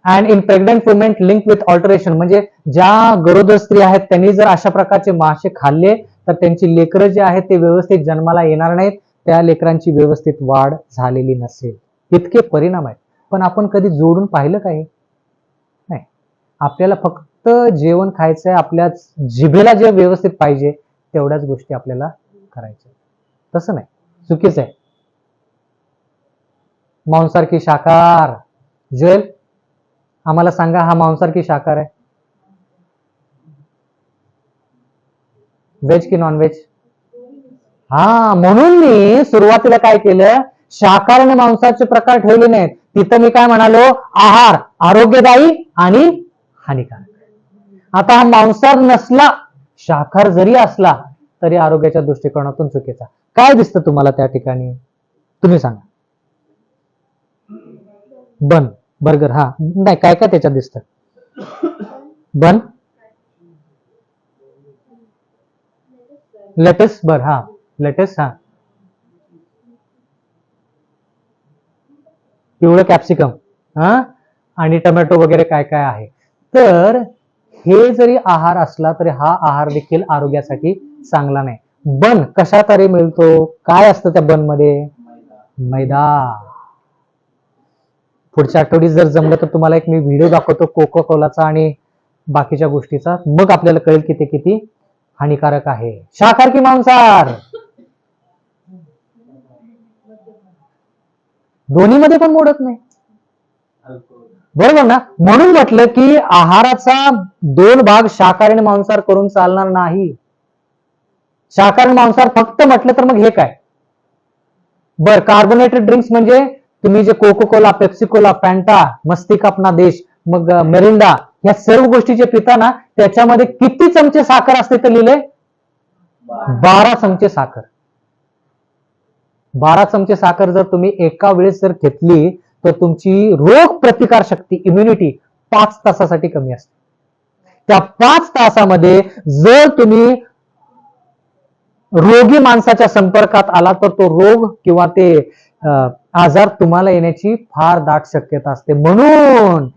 And in pregnant women link with alteration. म्हणजे ज्या गरोदर स्त्री आहेत त्यांनी जर अशा प्रकारचे मासे खाल्ले तर त्यांची लेकरं जे आहेत ते व्यवस्थित जन्माला येणार नाहीत, त्या लेकरांची व्यवस्थित वाढ झालेली नसेल. इतके परिणाम आहेत. पण आपण कधी जोडून पाहिलं काय? नाही. आपल्याला फक्त जेवण खायचंय, आपल्या जिभेला जे व्यवस्थित पाहिजे तेवढ्याच गोष्टी आपल्याला करायच्या. तसं नाही, चुकीचं आहे. मांसाहार की शाकाहार? ज्वेल आम्हाला सांगा, हा मांसाहार की शाकाहार आहे? व्हेज की नॉन व्हेज? हा, म्हणून मी सुरुवातीला काय केलं, शाकाहार आणि मांसाहारचे प्रकार ठेवले नाहीत. तिथं मी काय म्हणालो, आहार आरोग्यदायी आणि हानिकारक. आता हा मांसाहार नसला, शाकाहार जरी असला तरी आरोग्याच्या दृष्टिकोनातून चुकीचा. काय दिसतं तुम्हाला त्या ठिकाणी? तुम्ही सांगा. बन, बर्गर, हा नाही, काय काय त्याच्यात दिसतं? बन, लेटेस, बर, हा लेटेस, हा पिवळं कॅप्सिकम, हा आणि टोमॅटो वगैरे काय काय आहे. तर हे जरी आहार असला तरी हा आहार देखील आरोग्यासाठी चांगला नाही. बन कशा तरी मिळतो? काय असतं त्या बन मध्ये? मैदा. पुढच्या आठवडी जर जमलं तर तुम्हाला एक मी व्हिडिओ दाखवतो कोका कोलाचा आणि बाकीच्या गोष्टीचा, मग आपल्याला कळेल की ते किती हानिकारक आहे. शाकाहार की मांसाहार? दोन्ही मध्ये पण मोडत नाही, बरोबर ना? म्हणून म्हटलं की आहाराचा 2 भाग शाकाहारी आणि मांसाहार करून चालणार नाही. शाकाहारी मांसाहार फक्त म्हटलं तर मग हे काय? बर, कार्बोनेटेड ड्रिंक्स म्हणजे तुम्ही जे cocoa Cola, Pepsi Cola, Fanta, मस्ती का अपना देश, मग मेरिंडा, या सर्व गोष्टी जे पिता ना त्याच्यामध्ये किती चमचे साखर असते तर लिहिले? 12 चमचे साखर. 12 चमचे साखर जर तुम्ही एका वेळेस जर घेतली तर तुमची रोग प्रतिकार शक्ती, इम्युनिटी 5 तासासाठी कमी असते. त्या 5 तासामध्ये जर तुम्ही रोगी माणसाच्या संपर्कात आला तर तो रोग किंवा ते आजार तुम्हाला येण्याची फार दाट शक्यता असते. म्हणून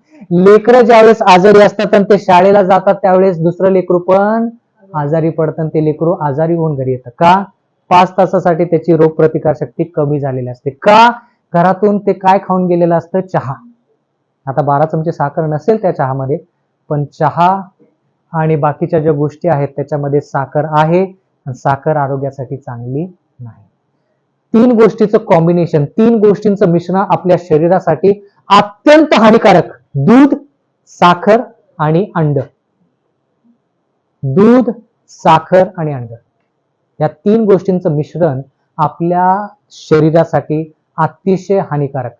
लेकरं ज्यावेळेस आजारी असतात आणि ते शाळेला जातात त्यावेळेस दुसरं लेकरू पण आजारी पडतं आणि ते लेकरू आजारी होऊन घरी येतं. का? 5 तासासाठी त्याची रोग प्रतिकार शक्ती कमी झालेली असते. का? घरातून ते काय खाऊन गेलेलं असतं? चहा. आता 12 चमचे साखर नसेल त्या चहामध्ये, पण चहा आणि बाकीच्या ज्या गोष्टी आहेत त्याच्यामध्ये साखर आहे. साखर आरोग्यासाठी चांगली नाही. 3 गोष्टीचं कॉम्बिनेशन, 3 गोष्टींचं मिश्रण आपल्या शरीरासाठी अत्यंत हानिकारक. दूध, साखर आणि अंड. दूध, साखर आणि अंड या 3 गोष्टींचं मिश्रण आपल्या शरीरासाठी अतिशय हानिकारक.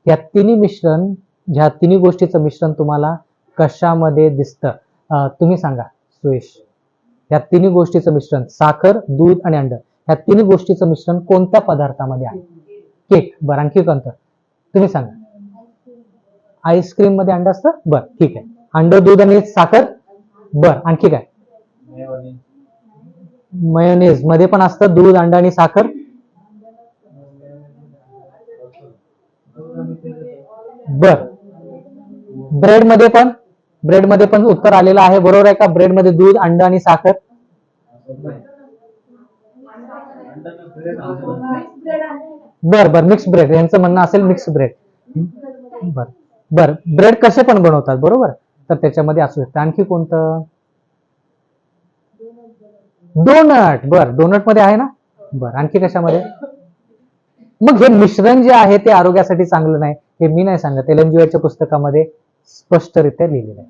या तिन्ही मिश्रण, ह्या तिन्ही गोष्टीचं मिश्रण तुम्हाला कशामध्ये दिसतं? तुम्ही सांगा सुयश. या तिन्ही गोष्टीचं मिश्रण, साखर, दूध आणि अंड, ह्या तिन्ही गोष्टीचं मिश्रण कोणत्या पदार्थामध्ये आहे? केक. बरं, आणखी कोणतं? तुम्ही सांगा. आईस्क्रीम मध्ये अंड असतं. बरं, ठीक आहे. अंड, दूध आणि साखर. बरं, आणखी काय? मयोनेज मध्ये पण असतं दूध, अंड आणि साखर. बर, ब्रेड मध्ये पण, ब्रेड मध्ये पण उत्तर आलेलं आहे. बरोबर आहे का? ब्रेड मध्ये दूध, अंड आणि साखर. बर बर, मिक्स ब्रेड यांचं म्हणणं असेल, मिक्स ब्रेड. बर बर, ब्रेड कसे पण बनवतात, बरोबर, तर त्याच्यामध्ये असू शकतं. आणखी कोणतं? डोनट. बर, डोनट मध्ये आहे ना. बर, आणखी कशामध्ये? मग हे मिश्रण जे आहे ते आरोग्यासाठी चांगलं नाही, हे मी नाही सांगत, एलएनजीच्या पुस्तकामध्ये स्पष्टरित्या लिहिलेलं आहे.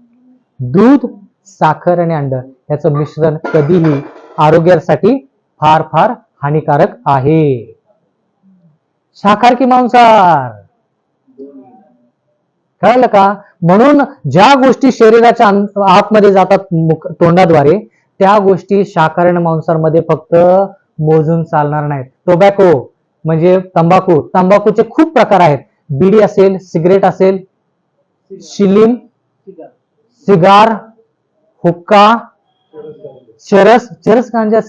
दूध, साखर आणि अंड याचं मिश्रण कधीही आरोग्यासाठी फार फार हानिकारक आहे. शाकाहार की मांसाहार? कळलं का? म्हणून ज्या गोष्टी शरीराच्या आतमध्ये जातात तोंडाद्वारे, त्या गोष्टी शाकाहारी आणि मांसाहारमध्ये फक्त मोजून चालणार नाहीत. टोबॅको म्हणजे तंबाखू. तंबाखूचे खूप प्रकार आहेत. बिडी असेल, सिगरेट असेल, शिलीम, सिगार, हुक्का, चरस. चरस गांजा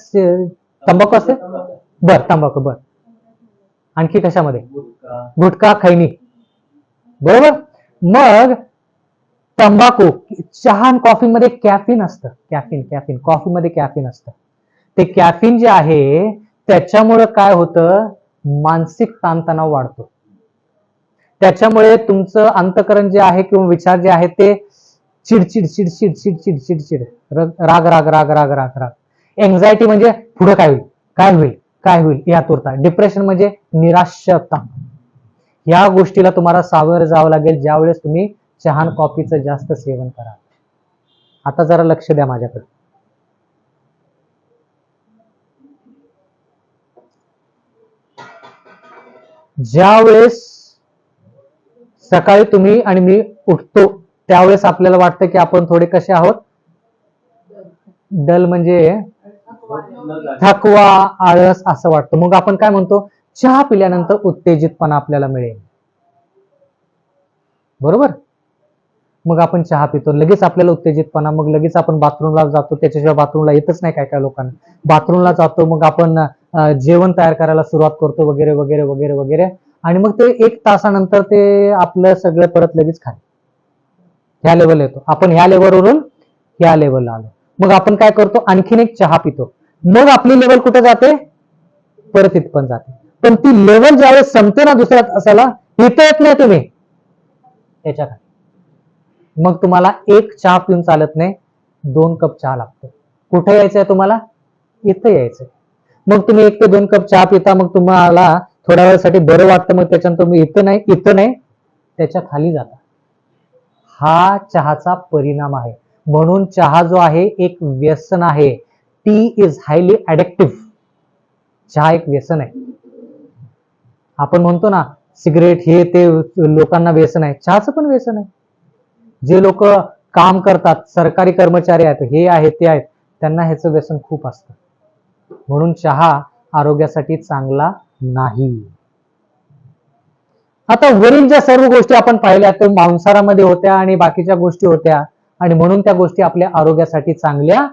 तंबाखू असेल. बर, तंबाखू. बर, आणखी कशामध्ये? गुटखा, खैनी. बरोबर. मग तंबाखू, चहा आणि कॉफी मध्ये कॅफिन असतं. कॅफिन, कॅफिन, कॉफी मध्ये कॅफिन असतं. ते कॅफिन जे आहे त्याच्यामुळे काय होतं? मानसिक ताणतणाव वाढतो. त्याच्यामुळे तुमचं अंतकरण जे आहे किंवा विचार जे आहे ते चिडचिड चिडचिड चिडचिड चिडचिड, राग राग राग राग राग राग. एन्झायटी म्हणजे पुढे काय होईल, काय होईल, काय होईल यात उरता. डिप्रेशन म्हणजे निराशता. या गोष्टीला तुम्हाला सावध जावं लागेल ज्यावेळेस तुम्ही चहा कॉफीचं जास्त सेवन करा. आता जरा लक्ष द्या माझ्याकडे. ज्यावेळेस सकाळी तुम्ही आणि मी उठतो त्यावेळेस आपल्याला वाटतं की आपण थोडे कसे आहोत? डल म्हणजे थकवा, आळस असं वाटतं. मग आपण काय म्हणतो? चहा पिल्यानंतर उत्तेजितपणा आपल्याला मिळेल. बरोबर. मग आपण चहा पितो, लगेच आपल्याला उत्तेजितपणा, मग लगेच आपण बाथरूमला जातो. त्याच्याशिवाय बाथरूमला येतच नाही काय काय लोकांना. बाथरूमला जातो, मग आपण जेवण तयार करायला सुरुवात करतो, वगैरे वगैरे वगैरे वगैरे. आणि मग ते 1 तासानंतर ते आपलं सगळं परत लगेच खाली ह्या लेवलला येतो. आपण ह्या लेवलवरून ह्या लेवलला आलो. मग आपण काय करतो? आणखीन एक चहा पितो. मग आपली लेवल कुठे जाते? परत इथपर्यंत जाते. पण ती लेवल ज्यावेळेस संपते ना दुसऱ्या तासाला, इथं येत नाही तुम्ही त्याच्या खाली. मग तुम्हाला 1 चहा पिऊन चालत नाही, 2 कप चहा लागतो. कुठे यायचंय तुम्हाला? इथं यायचंय. मग तुम्ही 1 ते 2 कप चहा पिता, मग तुम्हाला थोड्या वेळासाठी बरं वाटतं, मग त्याच्यानंतर तुम्ही इथं नाही त्याच्या खाली जाता. हा चहाचा परिणाम आहे. म्हणून चहा जो आहे एक व्यसन आहे. T is highly addictive. चहा एक व्यसन आहे. आपण म्हणतो ना सिगरेट हे ते लोकांना व्यसन आहे, चहाचं पण व्यसन आहे. जे लोक काम करतात, सरकारी कर्मचारी आहेत, हे आहेत ते आहेत, त्यांना ह्याचं व्यसन खूप असतं. म्हणून चहा आरोग्यासाठी चांगला नाही. आता वरील ज्या सर्व गोष्टी आपण पाहिल्या त्या मांसाहारामध्ये होत्या आणि बाकीच्या गोष्टी होत्या, आणि म्हणून त्या गोष्टी आपल्या आरोग्यासाठी चांगल्या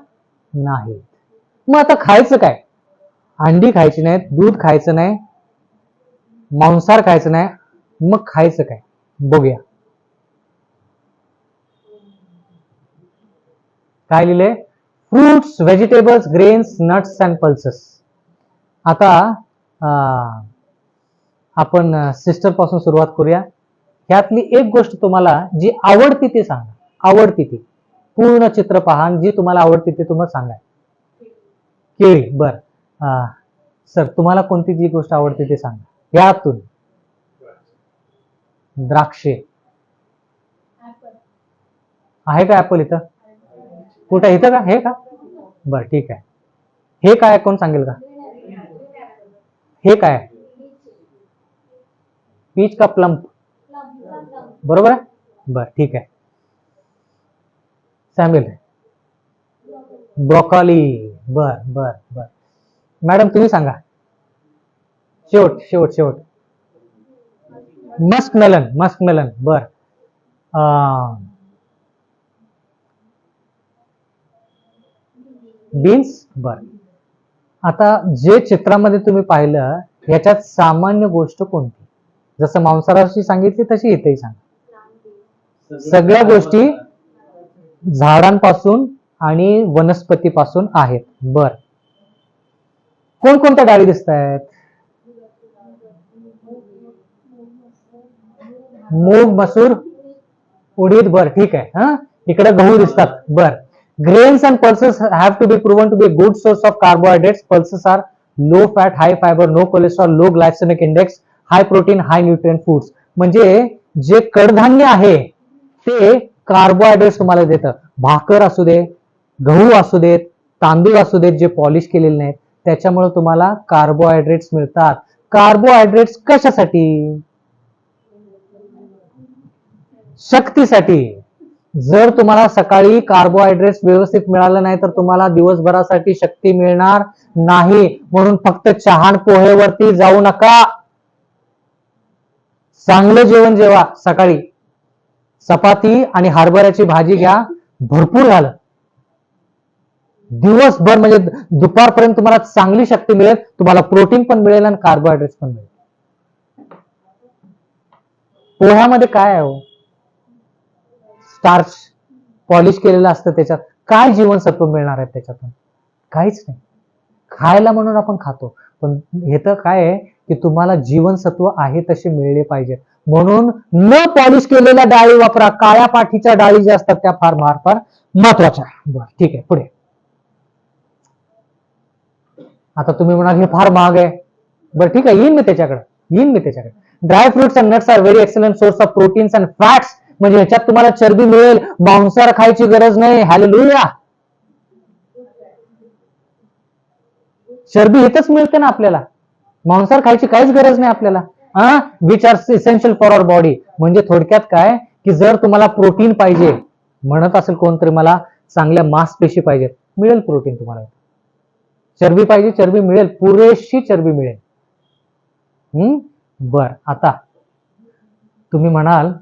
नाहीत. मग आता खायचं काय? अंडी खायची नाहीत, दूध खायचं नाही, मांसाहार खायचं नाही. मग खायचं काय? बघूया. काय लिहिले? Fruits, vegetables, grains, nuts and pulses. आता आपण सिस्टर पासून सुरुवात करूया. ह्यातली एक गोष्ट तुम्हाला जी आवडती ते सांगा. आवडती ती पूर्ण चित्र पहा, जी तुम्हाला आवडती ते तुम्हाला सांगा. केळी. बर सर, तुम्हाला कोणती जी गोष्ट आवडते ते सांगा. यातून द्राक्षे आहे का? ऍपल इथं कुठं? इथं का? हे का? बर, ठीक आहे. हे काय? कोण सांगेल का? हे काय? पीच का प्लम? बरोबर आहे? बर ठीक आहे. Samuel, broccoli. बर बर बर. मॅडम तुम्ही सांगा. शेवट शेवट शेवट. Musk melon, musk melon. बर. बीन्स. बर. आता जे चित्रामध्ये तुम्ही पाहिलं याच्यात सामान्य गोष्ट कोणती? जसं मांसाहाराची सांगितली तशी इथेही सांगा. सगळ्या गोष्टी झाडांपासून आणि वनस्पतीपासून आहेत. बर. कोणकोणत्या डाळी दिसत आहेत? मूग, मसूर, उडीद. बर ठीक आहे. हा, इकडे गहू दिसतात. बर. Grains and pulses have to be proven to be a good source of carbohydrates. Pulses are low fat, high fiber, no cholesterol, low glycemic index, high protein, high nutrient foods. म्हणजे जे कडधान्य आहे ते कार्बोहायड्रेट्स तुम्हाला देतं. भाकर असू दे, गहू असू देत, तांदूळ असू देत जे पॉलिश केलेले नाहीत, त्याच्यामुळे तुम्हाला कार्बोहायड्रेट्स मिळतात. कार्बोहायड्रेट्स कशासाठी? शक्तीसाठी. जर तुम्हाला सकाळी कार्बोहायड्रेट्स व्यवस्थित मिळालं नाही तर तुम्हाला दिवसभरासाठी शक्ती मिळणार नाही. म्हणून फक्त चहा पोहेवरती जाऊ नका. चांगलं जेवण जेवा. सकाळी चपाती आणि हरभऱ्याची भाजी घ्या, भरपूर झालं. दिवसभर म्हणजे दुपारपर्यंत तुम्हाला चांगली शक्ती मिळेल. तुम्हाला प्रोटीन पण मिळेल आणि कार्बोहायड्रेट्स पण मिळेल. पोह्यामध्ये काय आहे हो? स्टार्च पॉलिश केलेलं असतं. त्याच्यात काय जीवनसत्व मिळणार आहे त्याच्यातून? काहीच नाही. खायला म्हणून आपण खातो, पण हे तर काय आहे की तुम्हाला जीवनसत्व आहे तसे मिळले पाहिजे. म्हणून न पॉलिश केलेल्या डाळी वापरा. काळ्या पाठीच्या डाळी ज्या असतात त्या फार फार महत्वाच्या. बरं ठीक आहे. पुढे. आता तुम्ही म्हणाल हे फार महाग आहे. बरं ठीक आहे, येईन मी त्याच्याकडे. Dry fruits and nuts are very excellent source of proteins and fats. म्हणजे ह्याच्यात तुम्हाला चरबी मिळेल. मांसाहार खायची गरज नाही. हालेलुया. चरबी इथंच मिळते ना आपल्याला. मांसाहार खायची काहीच गरज नाही आपल्याला. Which are essential for our body. म्हणजे थोडक्यात काय की जर तुम्हाला प्रोटीन पाहिजे, म्हणत असेल कोणतरी मला चांगल्या मांसपेशी पाहिजेत, मिळेल प्रोटीन तुम्हाला. चरबी पाहिजे, चरबी मिळेल, पुरेशी चरबी मिळेल. बर. आता तुम्ही म्हणाल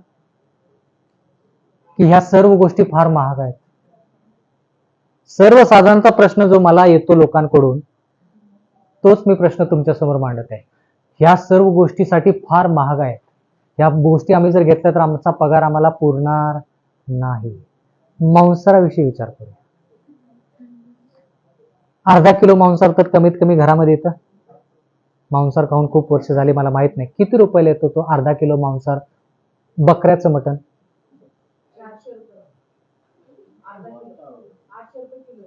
की ह्या सर्व गोष्टी फार महाग आहेत. सर्वसाधारणचा प्रश्न जो मला येतो लोकांकडून, तोच मी प्रश्न तुमच्या समोर मांडत आहे. ह्या सर्व गोष्टीसाठी फार महाग आहेत. ह्या गोष्टी आम्ही जर घेतल्या तर आमचा पगार आम्हाला पुरणार नाही. मांसाहाराविषयी विचार करू. अर्धा किलो मांसाहार तर कमीत कमी घरामध्ये येतं. मांसाहार खाऊन खूप वर्ष झाली, मला माहित नाही किती रुपयाला येतो तो अर्धा किलो मांसाहार. बकऱ्याचं मटण 400 रुपये. अर्धा किलो 800 रुपये किलो.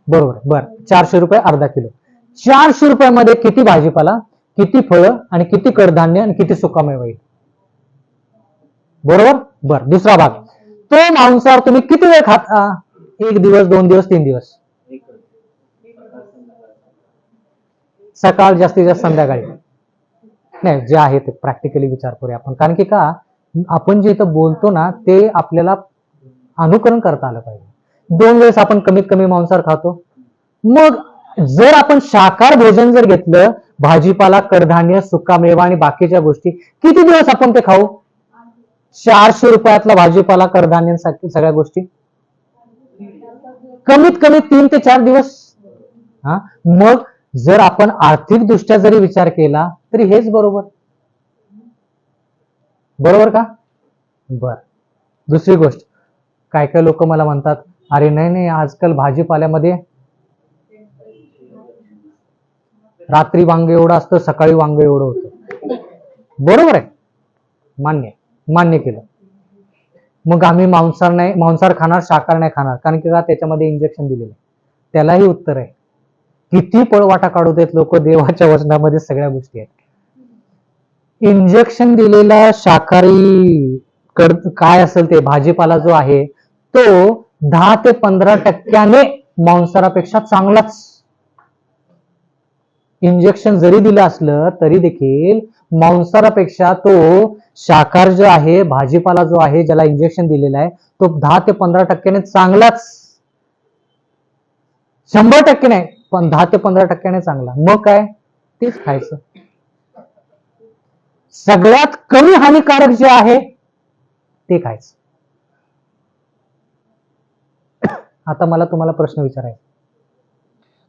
बरोबर. बर. 400 रुपये अर्धा किलो. 400 रुपयामध्ये किती भाजीपाला, किती फळं आणि किती कडधान्य आणि किती सुकामेवा येईल? बरोबर. बर. दुसरा भाग. तो मांसाहार तुम्ही किती वेळ खाता? 1 दिवस, 2 दिवस, 3 दिवस. सकाळ, जास्तीत जास्त संध्याकाळी. नाही, जे आहे ते प्रॅक्टिकली विचार करूया आपण. कारण की का आपण जे इथं बोलतो ना ते आपल्याला अनुकरण करता आलं पाहिजे. 2 वेळेस आपण कमीत कमी मांसाहार खातो. मग जर आपण शाकाहार भोजन जर घेतलं, भाजीपाला, कडधान्य, सुकामेवा आणि बाकीच्या गोष्टी, किती दिवस आपण ते खाऊ? 400 रुपयातला भाजीपाला, कडधान्य, सगळ्या गोष्टी कमीत कमी 3 ते 4 दिवस. मग जर आपण आर्थिक दृष्ट्या जरी विचार केला तरी हेच बरोबर. बरोबर का? बर. दुसरी गोष्ट, काय काय लोक मला म्हणतात, अरे नाही आजकाल भाजीपाल्यामध्ये रात्री वांग एवढं असतं, सकाळी वांग एवढं होतं. बरोबर आहे, मान्य केलं. मग आम्ही मांसाहार खाणार, शाकाहार नाही खाणार, कारण की त्याच्यामध्ये इंजेक्शन दिलेलं आहे. त्यालाही उत्तर आहे. किती पळवाटा काढू देत लोक, देवाच्या वचनामध्ये सगळ्या गोष्टी आहेत. इंजेक्शन दिलेला शाकाहारी काय असेल ते भाजीपाला जो आहे तो 10 ते 15% मांसाहारापेक्षा चांगलाच. इंजेक्शन जरी दिलं असलं तरी देखील मांसाहारापेक्षा तो शाकाहार जो आहे, भाजीपाला जो आहे, ज्याला इंजेक्शन दिलेलं आहे, तो 10 ते 15% चांगलाच, 100% नाही पण 10 ते 15% चांगला. मग काय, तेच खायचं. सगळ्यात कमी हानिकारक जे आहे ते खायचं. आता मला तुम्हाला प्रश्न विचारायचा.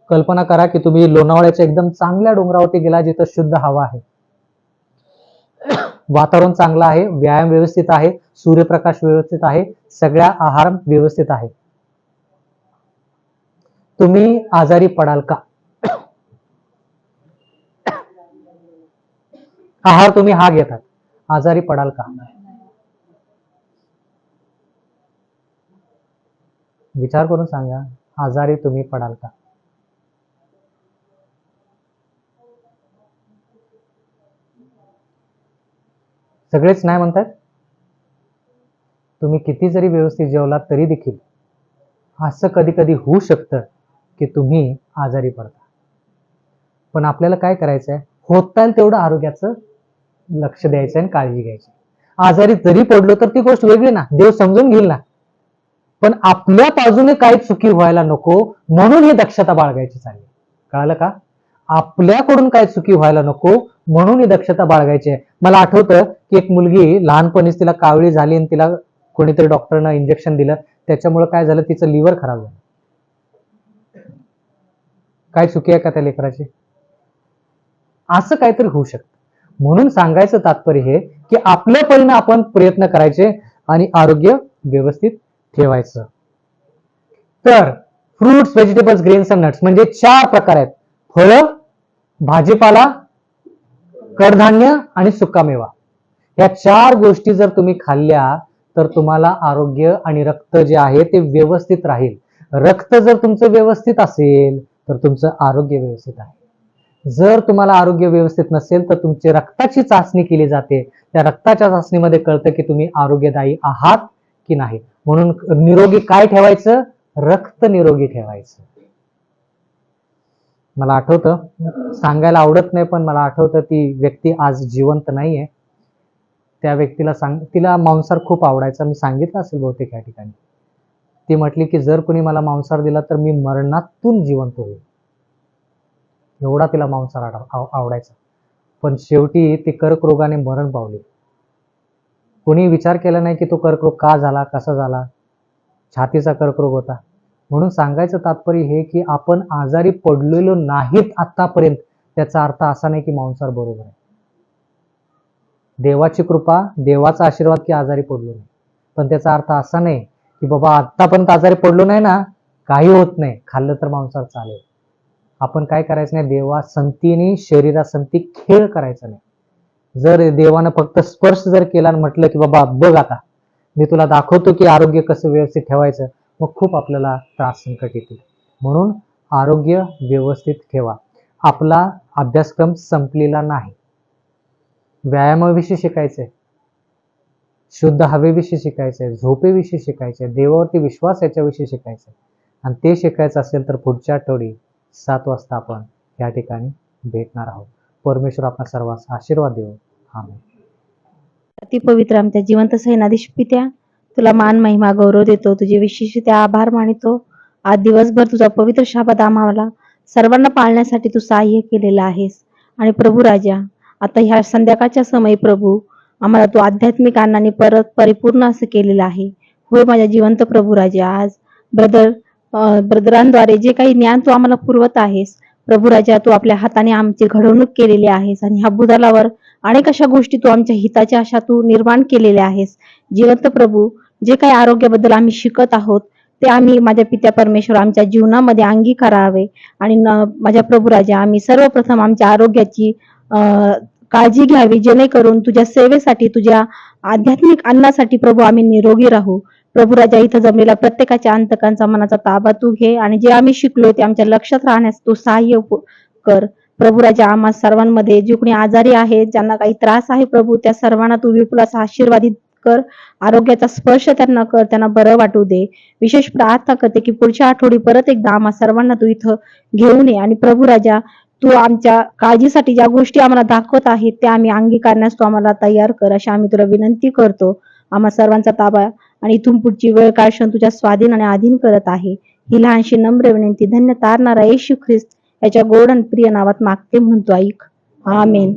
कल्पना करा की तुम्ही लोणावळ्याच्या एकदम चांगल्या डोंगरावरती गेला, जिथं शुद्ध हवा आहे, वातावरण चांगलं आहे, व्यायाम व्यवस्थित आहे, सूर्यप्रकाश व्यवस्थित आहे, सगळ्या आहार व्यवस्थित आहे. तुम्ही आजारी पडाल का? आहार तुम्ही हा घेतात, आजारी पडाल का? विचार करून सांगा, आजारी तुम्ही पडाल का? सगळेच नाही म्हणतात. तुम्ही किती जरी व्यवस्थित जेवलात तरी देखील असं कधी कधी होऊ शकतं की तुम्ही आजारी पडता. पण आपल्याला काय करायचंय, होता येईल तेवढं आरोग्याचं लक्ष द्यायचं आणि काळजी घ्यायची. आजारी जरी पडलो तर ती गोष्ट वेगळी ना, देव समजून घेईल ना, पण आपल्या बाजूने काही चुकी व्हायला नको म्हणून ही दक्षता बाळगायची चालली. कळालं का? आपल्याकडून काय चुकी व्हायला नको म्हणून ही दक्षता बाळगायची आहे. मला आठवतं की एक मुलगी लहानपणीच तिला कावळी झाली आणि तिला कोणीतरी डॉक्टरनं इंजेक्शन दिलं, त्याच्यामुळे काय झालं, तिचं लिव्हर खराब झालं. काय चुकी आहे का त्या लेकराची? असं काहीतरी होऊ शकतं. म्हणून सांगायचं तात्पर्य हे की आपल्या परीने आपण प्रयत्न करायचे आणि आरोग्य व्यवस्थित ठेवायचं. तर fruits, vegetables, grains and nuts म्हणजे 4 प्रकार आहेत: फळं, भाजीपाला, कडधान्य आणि सुकामेवा. या 4 गोष्टी जर तुम्ही खाल्ल्या तर तुम्हाला आरोग्य आणि रक्त जे आहे ते व्यवस्थित राहील. रक्त जर तुमचं व्यवस्थित असेल तर तुमचं आरोग्य व्यवस्थित आहे. जर तुम्हाला आरोग्य व्यवस्थित नसेल तर तुमची रक्ताची चाचणी केली जाते. त्या रक्ताच्या चाचणीमध्ये कळतं की तुम्ही आरोग्यदायी आहात की नाही. म्हणून निरोगी काय ठेवायचं? रक्त निरोगी ठेवायचं. मला आठवतं, सांगायला आवडत नाही पण मला आठवतं, ती व्यक्ती आज जिवंत नाहीये. त्या व्यक्तीला तिला मांसाहार खूप आवडायचा, मी सांगितलं असेल बहुतेक या ठिकाणी. ती म्हटली की जर कोणी मला मांसाहार दिला तर मी मरणातून जिवंत होईल. एवढा तिला मांसाहार आवडायचा. पण शेवटी ती कर्करोगाने मरण पावली. कोणी विचार केला नाही की तो कर्करोग का झाला, कसा झाला. छातीचा कर्करोग होता. म्हणून सांगायचं तात्पर्य हे की आपण आजारी पडलेलो नाहीत आतापर्यंत, त्याचा अर्थ असा नाही की मांसाहार बरोबर आहे. देवाची कृपा, देवाचा आशीर्वाद की आजारी पडलो नाही, पण त्याचा अर्थ असा नाही की बाबा आतापर्यंत आजारी पडलो नाही ना, काही होत नाही, खाल्लं तर मांसाहार चालेल. आपण काय करायचं नाही, देवासंतीने शरीरासंती खेळ करायचा नाही. जर देवानं फक्त स्पर्श जर केला आणि म्हटलं की बाबा बघ आता मी तुला दाखवतो की आरोग्य कसं व्यवस्थित ठेवायचं, मग खूप आपल्याला त्रास संकट येतील. म्हणून आरोग्य व्यवस्थित ठेवा. आपला अभ्यासक्रम संपलेला नाही. व्यायामाविषयी शिकायचंय, शुद्ध हवेविषयी शिकायचंय, झोपेविषयी शिकायचंय, देवावरती विश्वास याच्याविषयी शिकायचंय. आणि ते शिकायचं असेल तर पुढच्या आठवडी 7 वाजता आपण या ठिकाणी भेटणार आहोत. परमेश्वर आपल्या सर्वांस आशीर्वाद देऊ. आमेन. अति पवित्र आमच्या जिवंत सेनाधीश पित्या, तुला मान, महिमा, गौरव देतो. तुझे विशेष आभार मानितो. आज दिवसभर तुझा पवित्र शाबत आम्हाला सर्वांना पाळण्यासाठी तू सहाय्य केलेलं आहेस. आणि प्रभू राजा, आता ह्या संध्याकाळच्या समयी प्रभू आम्हाला तू आध्यात्मिक अन्नाने परत परिपूर्ण असं केलेलं आहे. होय माझ्या जिवंत प्रभू राजा, आज ब्रदरांद्वारे जे काही ज्ञान तू आम्हाला पुरवत आहेस प्रभू राजा, तू आपल्या हाताने आमची घडवणूक केलेली आहेस आणि ह्या भूतलावर अनेक अशा गोष्टी तू आमच्या हिताच्या अशा तू निर्माण केलेल्या आहेस. जिवंत प्रभू, जे काही आरोग्याबद्दल आम्ही शिकत आहोत ते आम्ही माझ्या पित्या परमेश्वर आमच्या जीवनामध्ये अंगीकारावे. आणि माझ्या प्रभू राजा, आम्ही सर्वप्रथम आमच्या आरोग्याची काळजी घ्यावी, जेणेकरून तुझ्या सेवेसाठी, तुझ्या आध्यात्मिक अन्नासाठी प्रभू आम्ही निरोगी राहू. प्रभू राजा, इथं जमलेल्या प्रत्येकाच्या अंतकांचा मनाचा ताबा तू घे आणि जे आम्ही शिकलो ते आमच्या लक्षात राहण्यास तू सहाय्य कर. प्रभू राजा, आम्हा सर्वांमध्ये जे कोणी आजारी आहेत, ज्यांना काही त्रास आहे प्रभू, त्या सर्वांना तू विपुल असा आशीर्वादित कर. आरोग्याचा स्पर्श त्यांना कर, त्यांना बरं वाटू दे. विशेष प्रार्थना करते की पुढच्या आठवडी परत एकदा आम्हा सर्वांना तू इथं घेऊन ये. आणि प्रभू राजा, तू आमच्या काळजीसाठी ज्या गोष्टी आम्हाला दाखवत आहेत त्या आम्ही अंगीकारण्यास तू आम्हाला तयार कर, अशी आम्ही तुला विनंती करतो. आम्हा सर्वांचा ताबा आणि इथून पुढची वेळ काळ क्षण तुझ्या स्वाधीन आणि अधीन करत आहे. ही लहानशी नम्र विनंती धन्य तारणारा येशू ख्रिस्त याच्या गोड आणि प्रिय नावात मागते म्हणतो ऐक. आमेन.